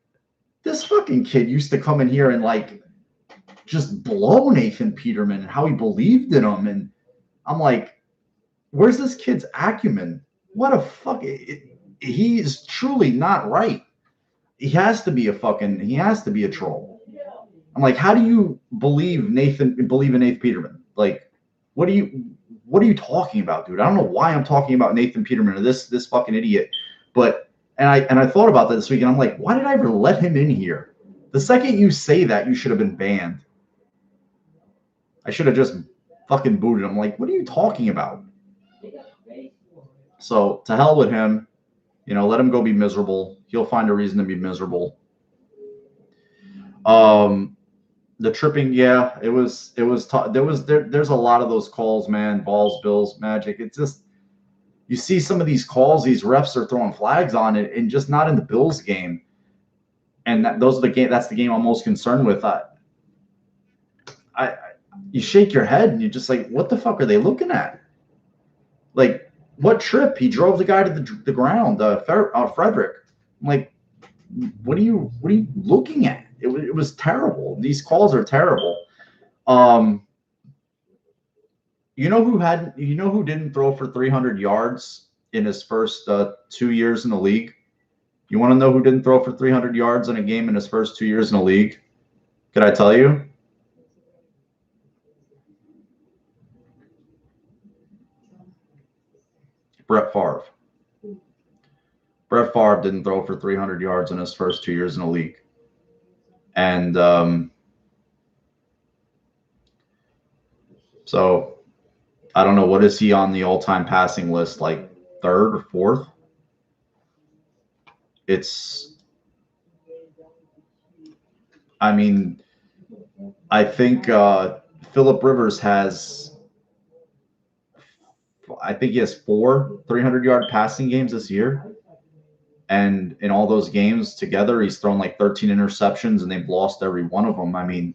S1: this fucking kid used to come in here and like just blow Nathan Peterman and how he believed in him. And I'm like, where's this kid's acumen? What a fuck. He's truly not right. He has to be a troll. I'm like, how do you believe in Nathan Peterman? Like, what are you talking about, dude? I don't know why I'm talking about Nathan Peterman or this fucking idiot. But and I thought about that this week, and I'm like, why did I ever let him in here? The second you say that, you should have been banned. I should have just fucking booted him. Like, what are you talking about? So to hell with him. Let him go be miserable. He'll find a reason to be miserable. The tripping, yeah, it was there's a lot of those calls, man. Balls, Bills, Magic. It's just you see some of these calls, these refs are throwing flags on it, and just not in the Bills game. And that's the game I'm most concerned with. You shake your head and you're just like, what the fuck are they looking at? Like, what trip? He drove the guy to the ground, Frederick. I'm like, what are you looking at? It was terrible. These calls are terrible. You know who didn't throw for 300 yards in his first 2 years in the league? You want to know who didn't throw for 300 yards in a game in his first 2 years in the league? Could I tell you? Brett Favre. Brett Favre didn't throw for 300 yards in his first 2 years in the league. And so I don't know, what is he on the all-time passing list, like third or fourth? I mean, I think Phillip Rivers he has 4 300-yard passing games this year. And in all those games together, he's thrown like 13 interceptions, and they've lost every one of them. I mean,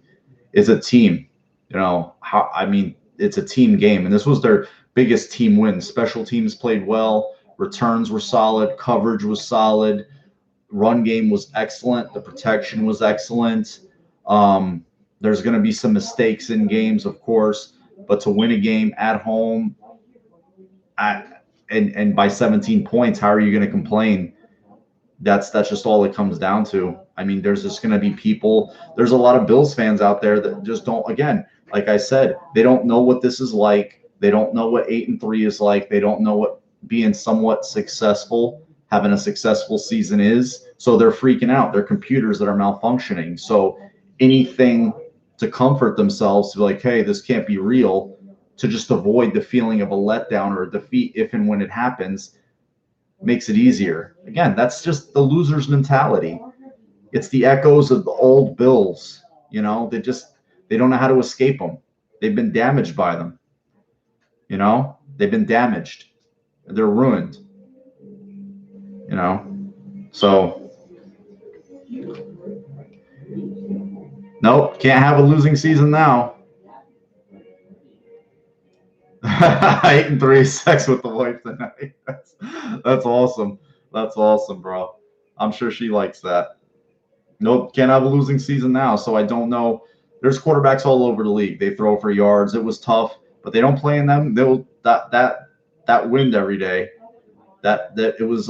S1: it's a team, it's a team game. And this was their biggest team win. Special teams played well. Returns were solid. Coverage was solid. Run game was excellent. The protection was excellent. There's going to be some mistakes in games, of course, but to win a game at home and by 17 points, how are you going to complain? That's just all it comes down to. I mean, there's just going to be people. There's a lot of Bills fans out there that just don't. Again, like I said, they don't know what this is like. They don't know what 8-3 is like. They don't know what being somewhat successful, having a successful season is. So they're freaking out. They're computers that are malfunctioning. So anything to comfort themselves, to be like, hey, this can't be real, to just avoid the feeling of a letdown or a defeat if and when it happens, makes it easier. Again, that's just the loser's mentality. It's the echoes of the old Bills. You know, they don't know how to escape them. They've been damaged by them. You know, they've been damaged. They're ruined. You know, so nope, can't have a losing season now. 8-3, sex with the wife tonight. That's awesome. That's awesome, bro. I'm sure she likes that. Nope, can't have a losing season now. So I don't know. There's quarterbacks all over the league. They throw for yards. It was tough, but they don't play in them. They'll that wind every day. That it was.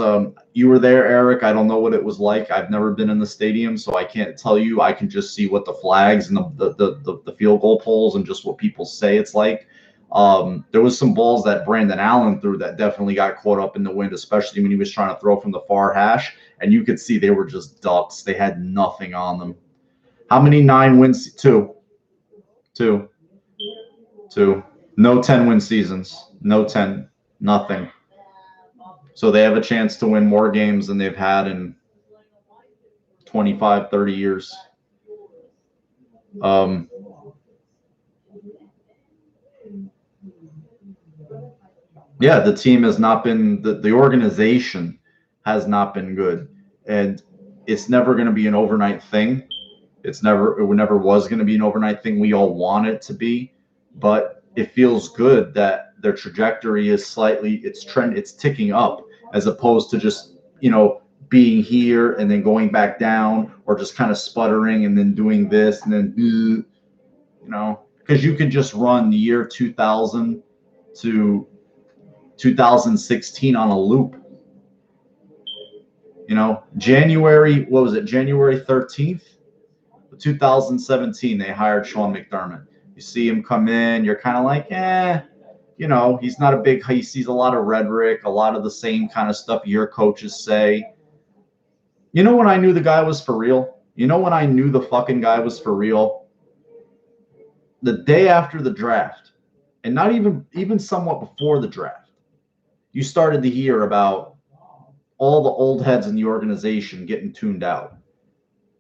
S1: You were there, Eric. I don't know what it was like. I've never been in the stadium, so I can't tell you. I can just see what the flags and the field goal poles and just what people say it's like. There was some balls that Brandon Allen threw that definitely got caught up in the wind, especially when he was trying to throw from the far hash, and you could see they were just ducks. They had nothing on them. How many 9 wins? Two. No 10-win seasons. No 10. Nothing. So they have a chance to win more games than they've had in 25, 30 years. Yeah, the team has not been the organization has not been good, and it's never going to be an overnight thing. It never was going to be an overnight thing. We all want it to be, but it feels good that their trajectory is it's ticking up as opposed to just, being here and then going back down, or just kind of sputtering and then doing this and then, because you can just run the year 2000 to 2016 on a loop. January 13th, 2017, they hired Sean McDermott. You see him come in, you're kind of like, he's not a big, he sees a lot of rhetoric, a lot of the same kind of stuff your coaches say. You know when I knew the guy was for real? You know when I knew the fucking guy was for real? The day after the draft, and not even somewhat before the draft, you started to hear about all the old heads in the organization getting tuned out.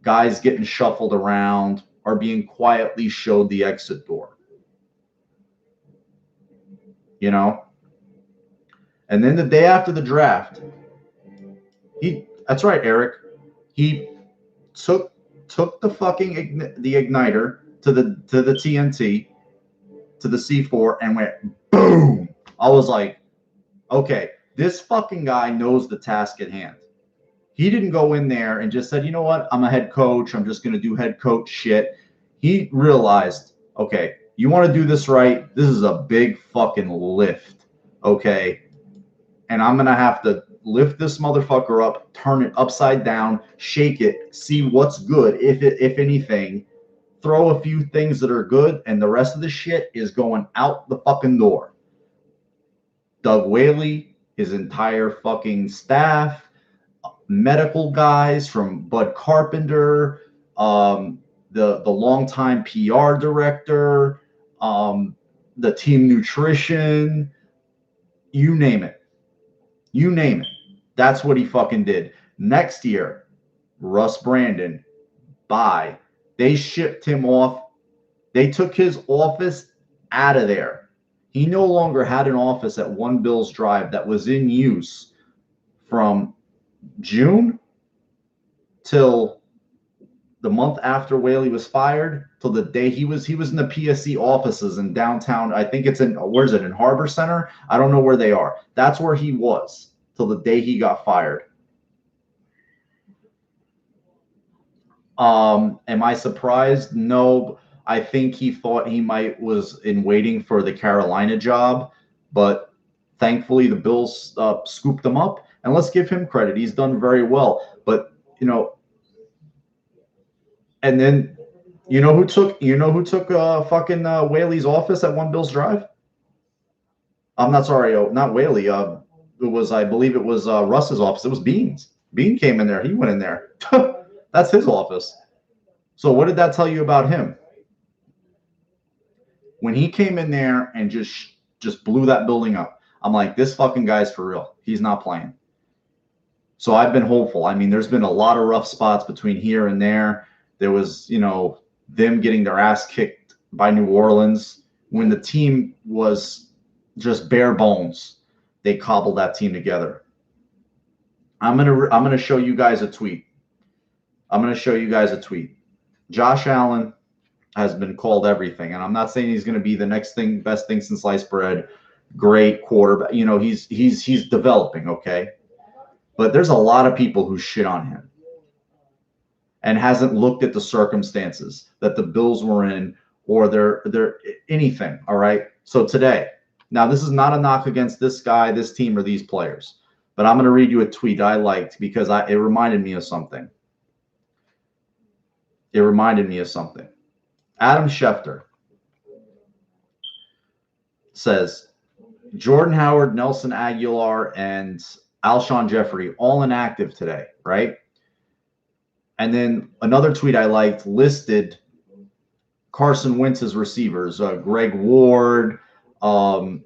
S1: Guys getting shuffled around or being quietly showed the exit door. And then the day after the draft, that's right, Eric, he took the fucking the igniter to the TNT, to the C4, and went boom. I was like, okay, this fucking guy knows the task at hand. He didn't go in there and just said, you know what, I'm a head coach, I'm just going to do head coach shit. He realized, okay, you want to do this right, this is a big fucking lift, okay? And I'm going to have to lift this motherfucker up, turn it upside down, shake it, see what's good, if anything, throw a few things that are good, and the rest of the shit is going out the fucking door. Doug Whaley, his entire fucking staff, medical guys from Bud Carpenter, the longtime PR director, the team nutrition, you name it. You name it. That's what he fucking did. Next year, Russ Brandon, bye. They shipped him off. They took his office out of there. He no longer had an office at One Bills Drive that was in use from June till the month after Whaley was fired, till the day he was in the PSC offices in downtown. I think it's in, where's it, in Harbor Center? I don't know where they are. That's where he was till the day he got fired. Am I surprised? No. I think he thought he was in waiting for the Carolina job, but thankfully the Bills scooped him up, and let's give him credit. He's done very well. But and then you know who took fucking Whaley's office at One Bills Drive? I'm not sorry, not Whaley. I believe it was Russ's office. It was Beans. Bean came in there. He went in there. That's his office. So what did that tell you about him? When he came in there and just blew that building up, I'm like, this fucking guy's for real. He's not playing. So I've been hopeful. I mean, there's been a lot of rough spots between here and there. There was, them getting their ass kicked by New Orleans when the team was just bare bones. They cobbled that team together. I'm gonna show you guys a tweet. Josh Allen has been called everything, and I'm not saying he's going to be the next thing, best thing since sliced bread, great quarterback. You know, he's developing, okay? But there's a lot of people who shit on him and hasn't looked at the circumstances that the Bills were in or their anything, all right? So today, now this is not a knock against this guy, this team, or these players, but I'm going to read you a tweet I liked because it reminded me of something. Adam Schefter says, Jordan Howard, Nelson Aguilar, and Alshon Jeffrey all inactive today, right? And then another tweet I liked listed Carson Wentz's receivers, Greg Ward, J.J.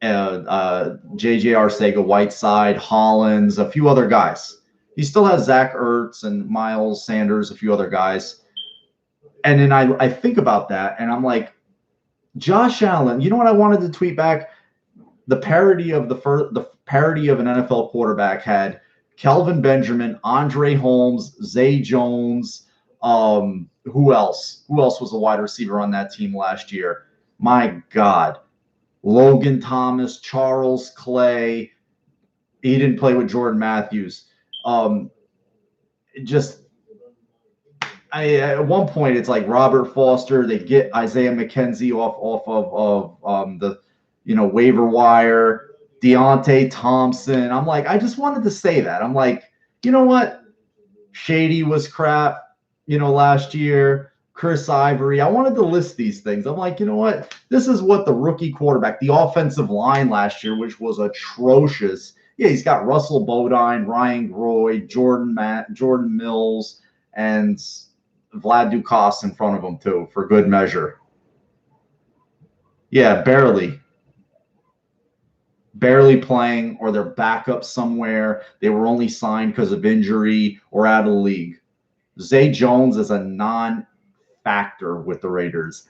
S1: Arcega-Whiteside, Hollins, a few other guys. He still has Zach Ertz and Miles Sanders, a few other guys. And then I think about that, and I'm like, Josh Allen, you know what I wanted to tweet back? The parody of the parody of an NFL quarterback had Kelvin Benjamin, Andre Holmes, Zay Jones. Who else? Who else was a wide receiver on that team last year? My God. Logan Thomas, Charles Clay. He didn't play with Jordan Matthews. At one point, it's like Robert Foster. They get Isaiah McKenzie off of the waiver wire. Deontay Thompson. I'm like, I just wanted to say that. I'm like, you know what? Shady was crap, last year. Chris Ivory. I wanted to list these things. I'm like, you know what? This is what the rookie quarterback, the offensive line last year, which was atrocious. Yeah, he's got Russell Bodine, Ryan Groy, Jordan Mills, and Vlad Dukas in front of him too, for good measure. Yeah, barely playing, or they're backup somewhere. They were only signed because of injury or out of the league. Zay Jones is a non-factor with the Raiders.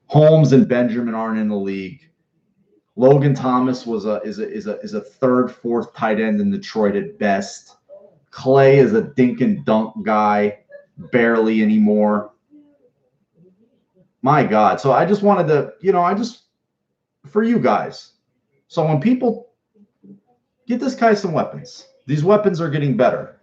S1: Holmes and Benjamin aren't in the league. Logan Thomas is a third, fourth tight end in Detroit at best. Clay is a dink and dunk guy, barely anymore. My God. So I just wanted to, for you guys. So when people get this guy some weapons, these weapons are getting better.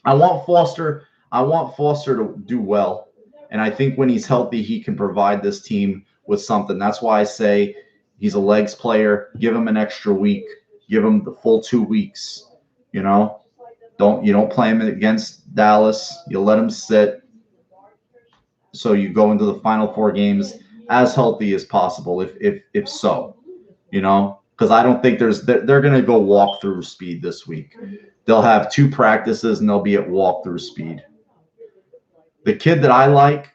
S1: I want Foster to do well. And I think when he's healthy, he can provide this team with something. That's why I say he's a legs player. Give him an extra week. Give him the full 2 weeks. You don't play him against Dallas. You let him sit. So you go into the final 4 games as healthy as possible, if so. Because I don't think they're going to go walkthrough speed this week. They'll have 2 practices and they'll be at walkthrough speed. The kid that I like,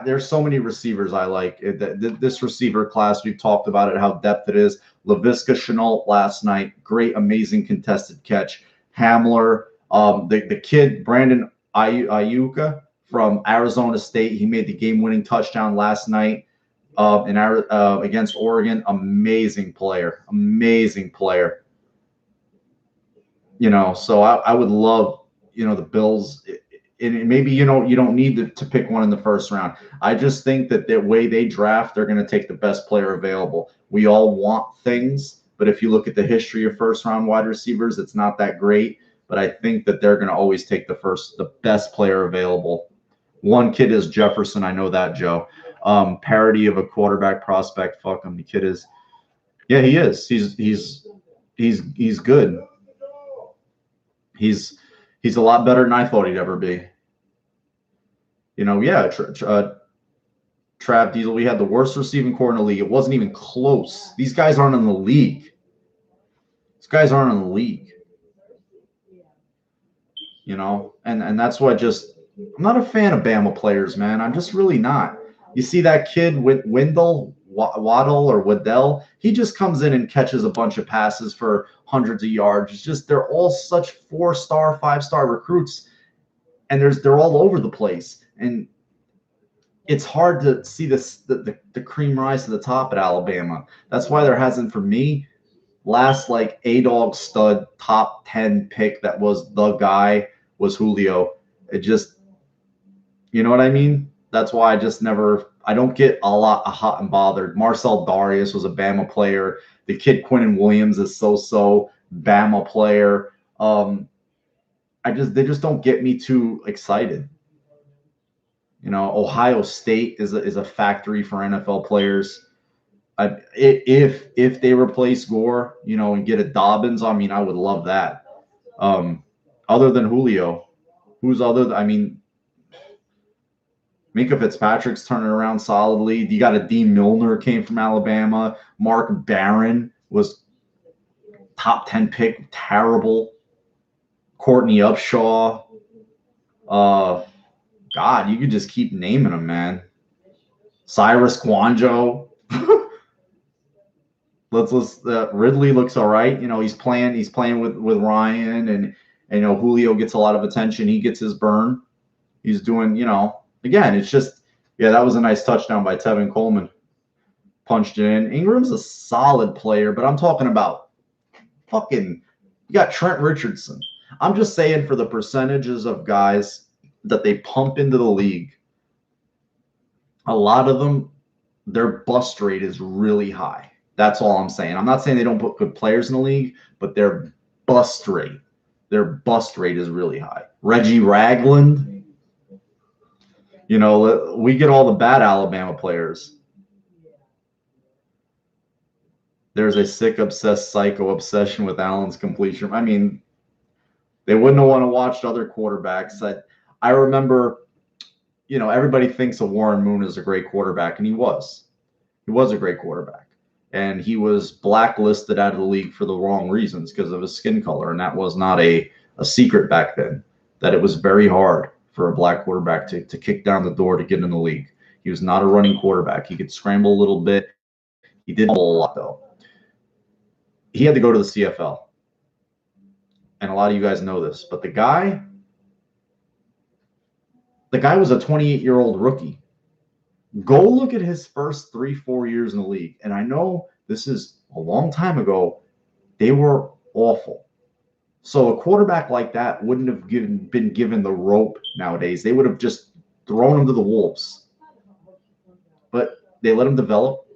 S1: there's so many receivers I like. This receiver class, we've talked about it, how depth it is. Laviska Shenault last night, great, amazing contested catch. Hamler, the kid Brandon Ayuka from Arizona State, he made the game-winning touchdown last night against Oregon. Amazing player. So I would love, the Bills. And maybe you don't need to pick one in the first round. I just think that the way they draft, they're going to take the best player available. We all want things, but if you look at the history of first-round wide receivers, it's not that great. But I think that they're going to always take the best player available. One kid is Jefferson. I know that, Joe. Parody of a quarterback prospect. Fuck him. The kid is. Yeah, he is. He's good. He's a lot better than I thought he'd ever be. Trav Diesel, we had the worst receiving core in the league. It wasn't even close. These guys aren't in the league. And that's why I'm not a fan of Bama players, man. I'm just really not. You see that kid with Waddle or Waddell, he just comes in and catches a bunch of passes for hundreds of yards. It's just they're all such 4-star, 5-star recruits, and they're all over the place. And it's hard to see the cream rise to the top at Alabama. That's why there hasn't, for me, last like A-dog stud top 10 pick that was the guy was Julio. It just, you know what I mean? That's why I don't get a lot of hot and bothered. Marcel Darius was a Bama player. The kid Quinnen Williams is so Bama player. They just don't get me too excited. You know, Ohio State is a factory for NFL players. If they replace Gore, you know, and get a Dobbins, I mean, I would love that. Other than Julio, I mean, Minka Fitzpatrick's turning around solidly. You got a Dean Milner came from Alabama. Mark Barron was top 10 pick, terrible. Courtney Upshaw. God, you could just keep naming them, man. Cyrus Kwanjo. Ridley looks all right. You know, he's playing with Ryan, and you know, Julio gets a lot of attention. He gets his burn. He's doing, you know, again, it's just, yeah, that was a nice touchdown by Tevin Coleman. Punched it in. Ingram's a solid player, but I'm talking about you got Trent Richardson. I'm just saying, for the percentages of guys that they pump into the league, a lot of them, their bust rate is really high. That's all I'm saying. I'm not saying they don't put good players in the league, but their bust rate is really high. Reggie Ragland, you know, we get all the bad Alabama players. There's a sick, obsessed, psycho obsession with Allen's completion. I mean, they wouldn't have want to watch other quarterbacks. I remember, you know, everybody thinks of Warren Moon as a great quarterback, and he was. He was a great quarterback. And he was blacklisted out of the league for the wrong reasons because of his skin color. And that was not a secret back then, that it was very hard for a black quarterback to kick down the door to get in the league. He was not a running quarterback. He could scramble a little bit. He did a lot, though. He had to go to the CFL. And a lot of you guys know this. But the guy was a 28-year-old rookie. Go look at his first 3-4 years in the league. And I know this is a long time ago. They were awful. So a quarterback like that wouldn't have been given the rope nowadays. They would have just thrown him to the wolves. But they let him develop.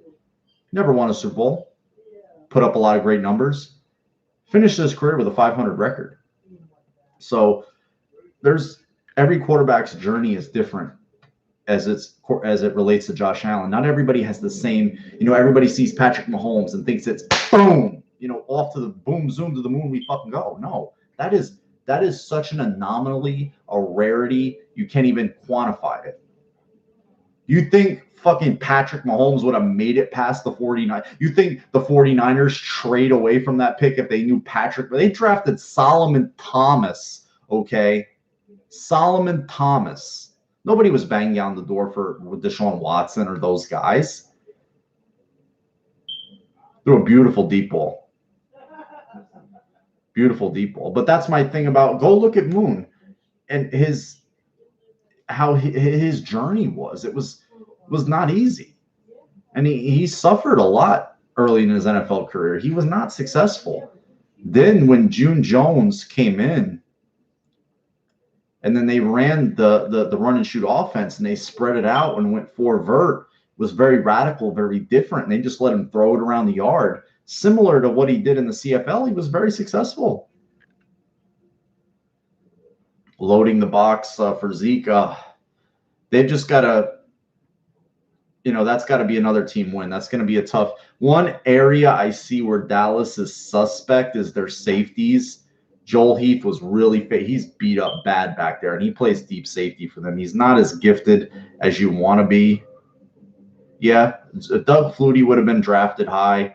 S1: Never won a Super Bowl. Put up a lot of great numbers. Finished his career with a 500 record. So every quarterback's journey is different as it relates to Josh Allen. Not everybody has the same, you know, everybody sees Patrick Mahomes and thinks it's boom, you know, off to the boom, zoom to the moon, we fucking go. No, that is such an anomaly, a rarity, you can't even quantify it. You think fucking Patrick Mahomes would have made it past the 49ers? You think the 49ers trade away from that pick if they knew Patrick? They drafted Solomon Thomas, okay? Solomon Thomas. Nobody was banging down the door for Deshaun Watson or those guys. Threw a beautiful deep ball. Beautiful deep ball. But that's my thing about, go look at Moon and how his journey was. It was not easy. And he suffered a lot early in his NFL career. He was not successful. Then when June Jones came in, and then they ran the run and shoot offense, and they spread it out and went 4 vert. It was very radical, very different. And they just let him throw it around the yard. Similar to what he did in the CFL, he was very successful. Loading the box for Zeke. They've just got to, you know, that's got to be another team win. That's going to be a tough one. Area I see where Dallas is suspect is their safeties. Joel Heath was really he's beat up bad back there, and he plays deep safety for them. He's not as gifted as you want to be. Yeah, Doug Flutie would have been drafted high.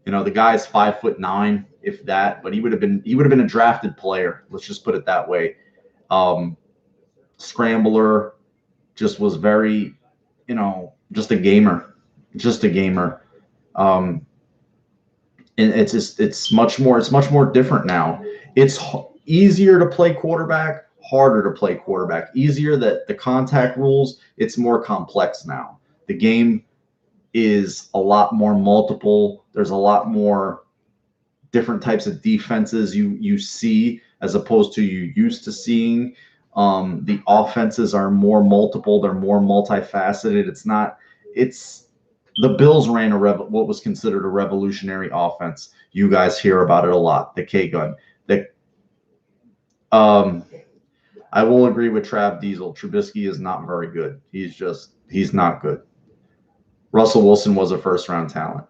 S1: You know, the guy's 5'9", if that, but he would have been a drafted player. Let's just put it that way. Scrambler, just was very, you know, just a gamer. And it's much more different now. It's easier to play quarterback, harder to play quarterback. Easier that the contact rules, it's more complex now. The game is a lot more multiple. There's a lot more different types of defenses you see as opposed to you used to seeing. The offenses are more multiple. They're more multifaceted. It's the Bills ran what was considered a revolutionary offense. You guys hear about it a lot. The K gun. I will agree with Trav Diesel. Trubisky is not very good. He's not good. Russell Wilson was a first-round talent.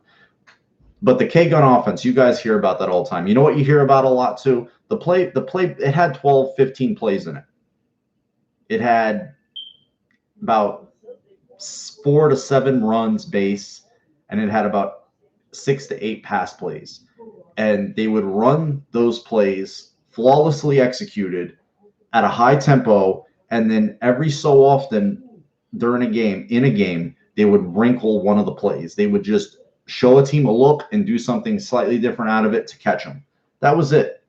S1: But the K-gun offense, you guys hear about that all the time. You know what you hear about a lot too? The play, it had 12, 15 plays in it. It had about 4 to 7 runs base, and it had about 6 to 8 pass plays. And they would run those plays flawlessly executed at a high tempo, and then every so often during in a game, they would wrinkle one of the plays. They would just show a team a look and do something slightly different out of it to catch them. That was it.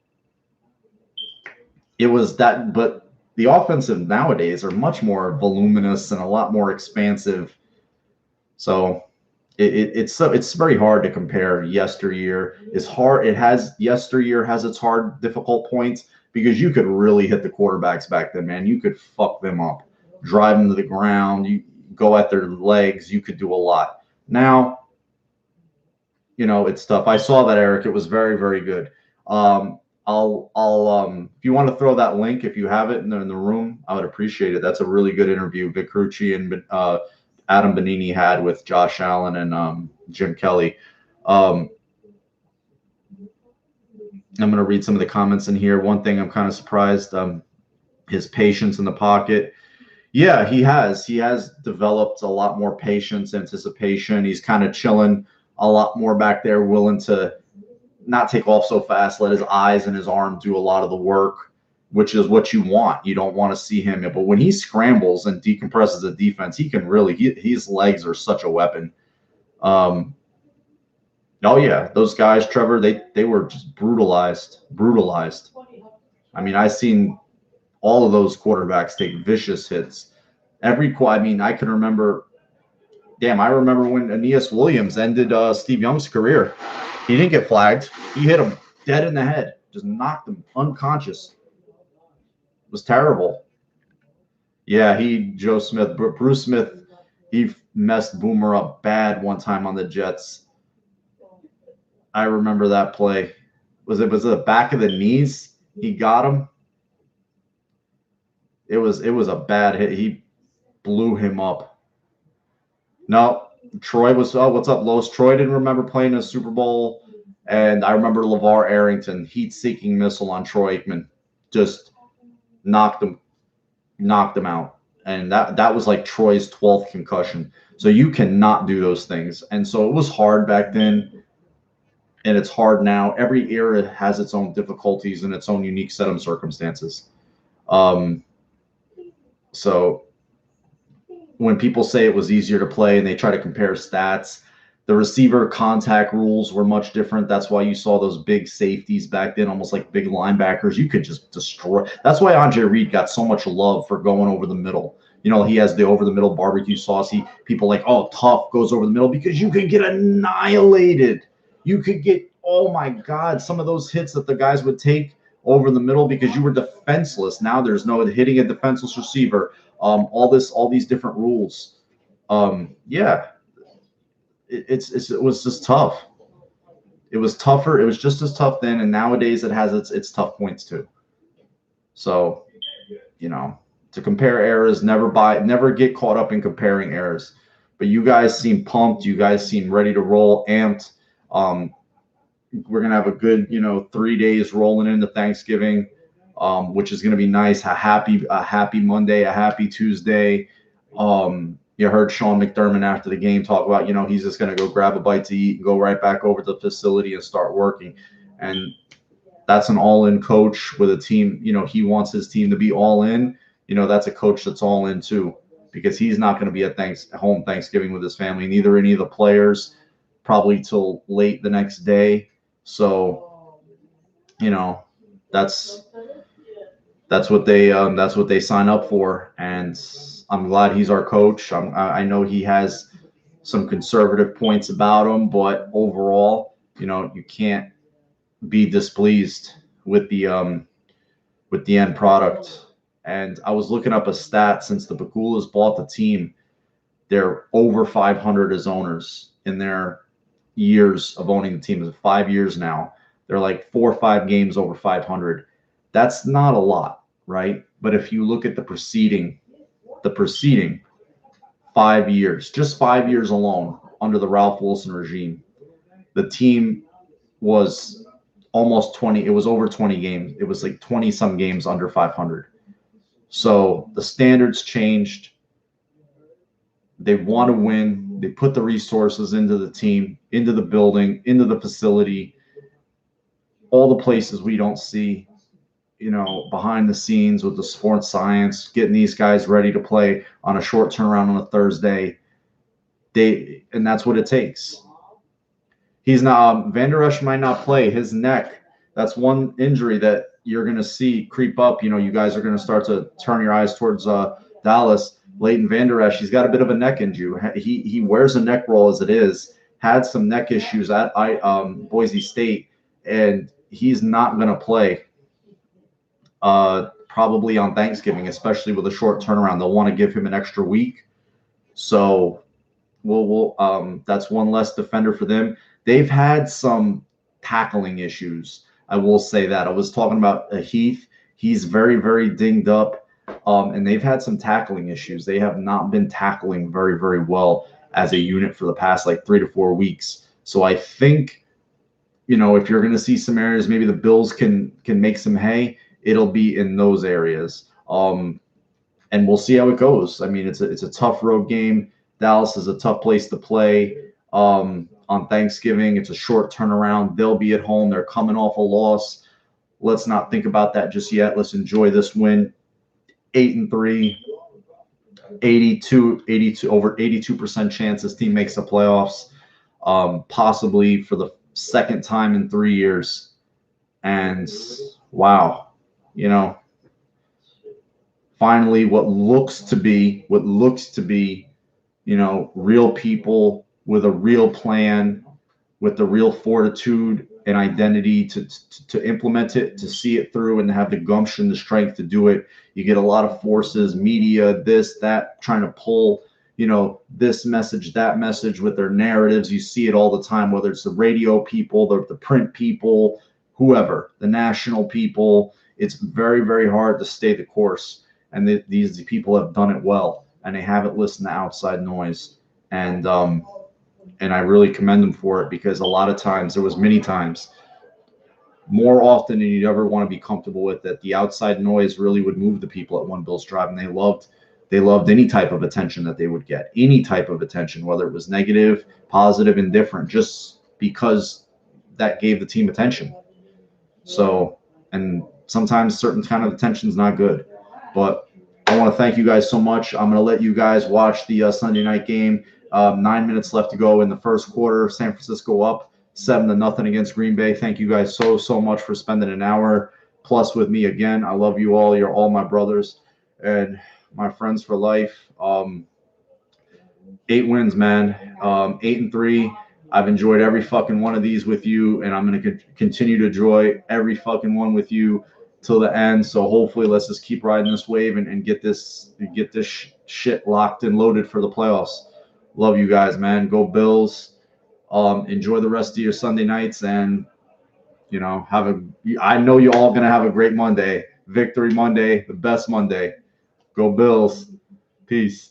S1: It was that, but the offensive nowadays are much more voluminous and a lot more expansive. So it's very hard to compare yesteryear. It's hard. Yesteryear has its hard, difficult points because you could really hit the quarterbacks back then, man. You could fuck them up, drive them to the ground. You go at their legs. You could do a lot. Now, it's tough. I saw that, Eric. It was very, very good. I'll if you want to throw that link, if you have it in the room, I would appreciate it. That's a really good interview Vic Crucci and Adam Bonini had with Josh Allen and Jim Kelly. I'm going to read some of the comments in here. One thing I'm kind of surprised, his patience in the pocket. Yeah, he has. He has developed a lot more patience, anticipation. He's kind of chilling a lot more back there, willing to not take off so fast, let his eyes and his arm do a lot of the work, which is what you want. You don't want to see him. But when he scrambles and decompresses the defense, he can really, his legs are such a weapon. Oh, yeah, those guys, Trevor, they were just brutalized. I mean, I've seen all of those quarterbacks take vicious hits. I can remember, I remember when Aeneas Williams ended Steve Young's career. He didn't get flagged. He hit him dead in the head, just knocked him unconscious. It was terrible. Yeah, Bruce Smith, he messed Boomer up bad one time on the Jets. I remember that play. Was it the back of the knees? He got him. It was a bad hit. He blew him up. No, Troy was, what's up, Los? Troy didn't remember playing a Super Bowl. And I remember LeVar Arrington, heat-seeking missile on Troy Aikman, just knocked him out. And that was like Troy's 12th concussion. So you cannot do those things. And so it was hard back then, and it's hard now. Every era has its own difficulties and its own unique set of circumstances. So when people say it was easier to play and they try to compare stats, the receiver contact rules were much different. That's why you saw those big safeties back then, almost like big linebackers. You could just destroy. That's why Andre Reed got so much love for going over the middle. He has the over the middle barbecue sauce. People like, oh, tough goes over the middle because you could get annihilated. You could get, oh my God, some of those hits that the guys would take over the middle because you were defenseless. Now there's no hitting a defenseless receiver. All these different rules. Yeah. It was just tough. It was tougher. It was just as tough then, and nowadays it has its tough points too. So, to compare eras, never get caught up in comparing eras. But you guys seem pumped. You guys seem ready to roll, amped. We're gonna have a good, 3 days rolling into Thanksgiving, which is gonna be nice. A happy Monday, a happy Tuesday. You heard Sean McDermott after the game talk about, he's just going to go grab a bite to eat and go right back over to the facility and start working. And that's an all-in coach with a team. He wants his team to be all in. That's a coach that's all in too, because he's not going to be at home Thanksgiving with his family, neither any of the players, probably till late the next day. So, that's that's what they sign up for, and I'm glad he's our coach. I know he has some conservative points about him, but overall, you can't be displeased with the end product. And I was looking up a stat since the Bagulas bought the team, they're over 500 as owners in their years of owning the team. It's 5 years now. They're like 4 or 5 games over 500. That's not a lot, right? But if you look at the preceding 5 years, just 5 years alone under the Ralph Wilson regime, the team was almost 20. It was over 20 games. It was like 20 some games under 500. So the standards changed. They want to win. They put the resources into the team, into the building, into the facility, all the places we don't see, behind the scenes with the sports science, getting these guys ready to play on a short turnaround on a Thursday. And that's what it takes. He's not Van Der Esch might not play. His neck, that's one injury that you're going to see creep up. You guys are going to start to turn your eyes towards Dallas. Leighton Van Der Esch, he's got a bit of a neck injury. He wears a neck roll as it is. Had some neck issues at Boise State, and he's not going to play probably on Thanksgiving, especially with a short turnaround. They'll want to give him an extra week. So that's one less defender for them. They've had some tackling issues. I will say that. I was talking about Heath. He's very, very dinged up, and they've had some tackling issues. They have not been tackling very, very well as a unit for the past like 3 to 4 weeks. So I think, if you're going to see some areas, maybe the Bills can make some hay. It'll be in those areas, and we'll see how it goes. I mean, it's a tough road game. Dallas is a tough place to play on Thanksgiving. It's a short turnaround. They'll be at home. They're coming off a loss. Let's not think about that just yet. Let's enjoy this win. 8-3, 82, over 82% chance this team makes the playoffs, possibly for the second time in 3 years. And wow, finally what looks to be, real people with a real plan, with the real fortitude and identity to implement it, to see it through, and have the gumption, the strength to do it. You get a lot of forces, media, this, that, trying to pull, this message, that message with their narratives. You see it all the time, whether it's the radio people, the print people, whoever, the national people. It's very, very hard to stay the course. And these people have done it well, and they haven't listened to outside noise. And I really commend them for it, because a lot of times, there was many times, more often than you'd ever want to be comfortable with, that the outside noise really would move the people at One Bills Drive, and they loved any type of attention that they would get, any type of attention, whether it was negative, positive, indifferent, just because that gave the team attention. So, and sometimes certain kind of attention is not good. But I want to thank you guys so much. I'm going to let you guys watch the Sunday night game. 9 minutes left to go in the first quarter. San Francisco up 7-0 against Green Bay. Thank you guys so much for spending an hour plus with me again. I love you all. You're all my brothers and my friends for life. 8 wins, man. 8-3. I've enjoyed every fucking one of these with you, and I'm going to continue to enjoy every fucking one with you till the end. So hopefully, let's just keep riding this wave and get this shit locked and loaded for the playoffs. Love you guys, man. Go Bills. Enjoy the rest of your Sunday nights, and I know you're all gonna have a great Monday. Victory Monday, the best Monday. Go Bills. Peace.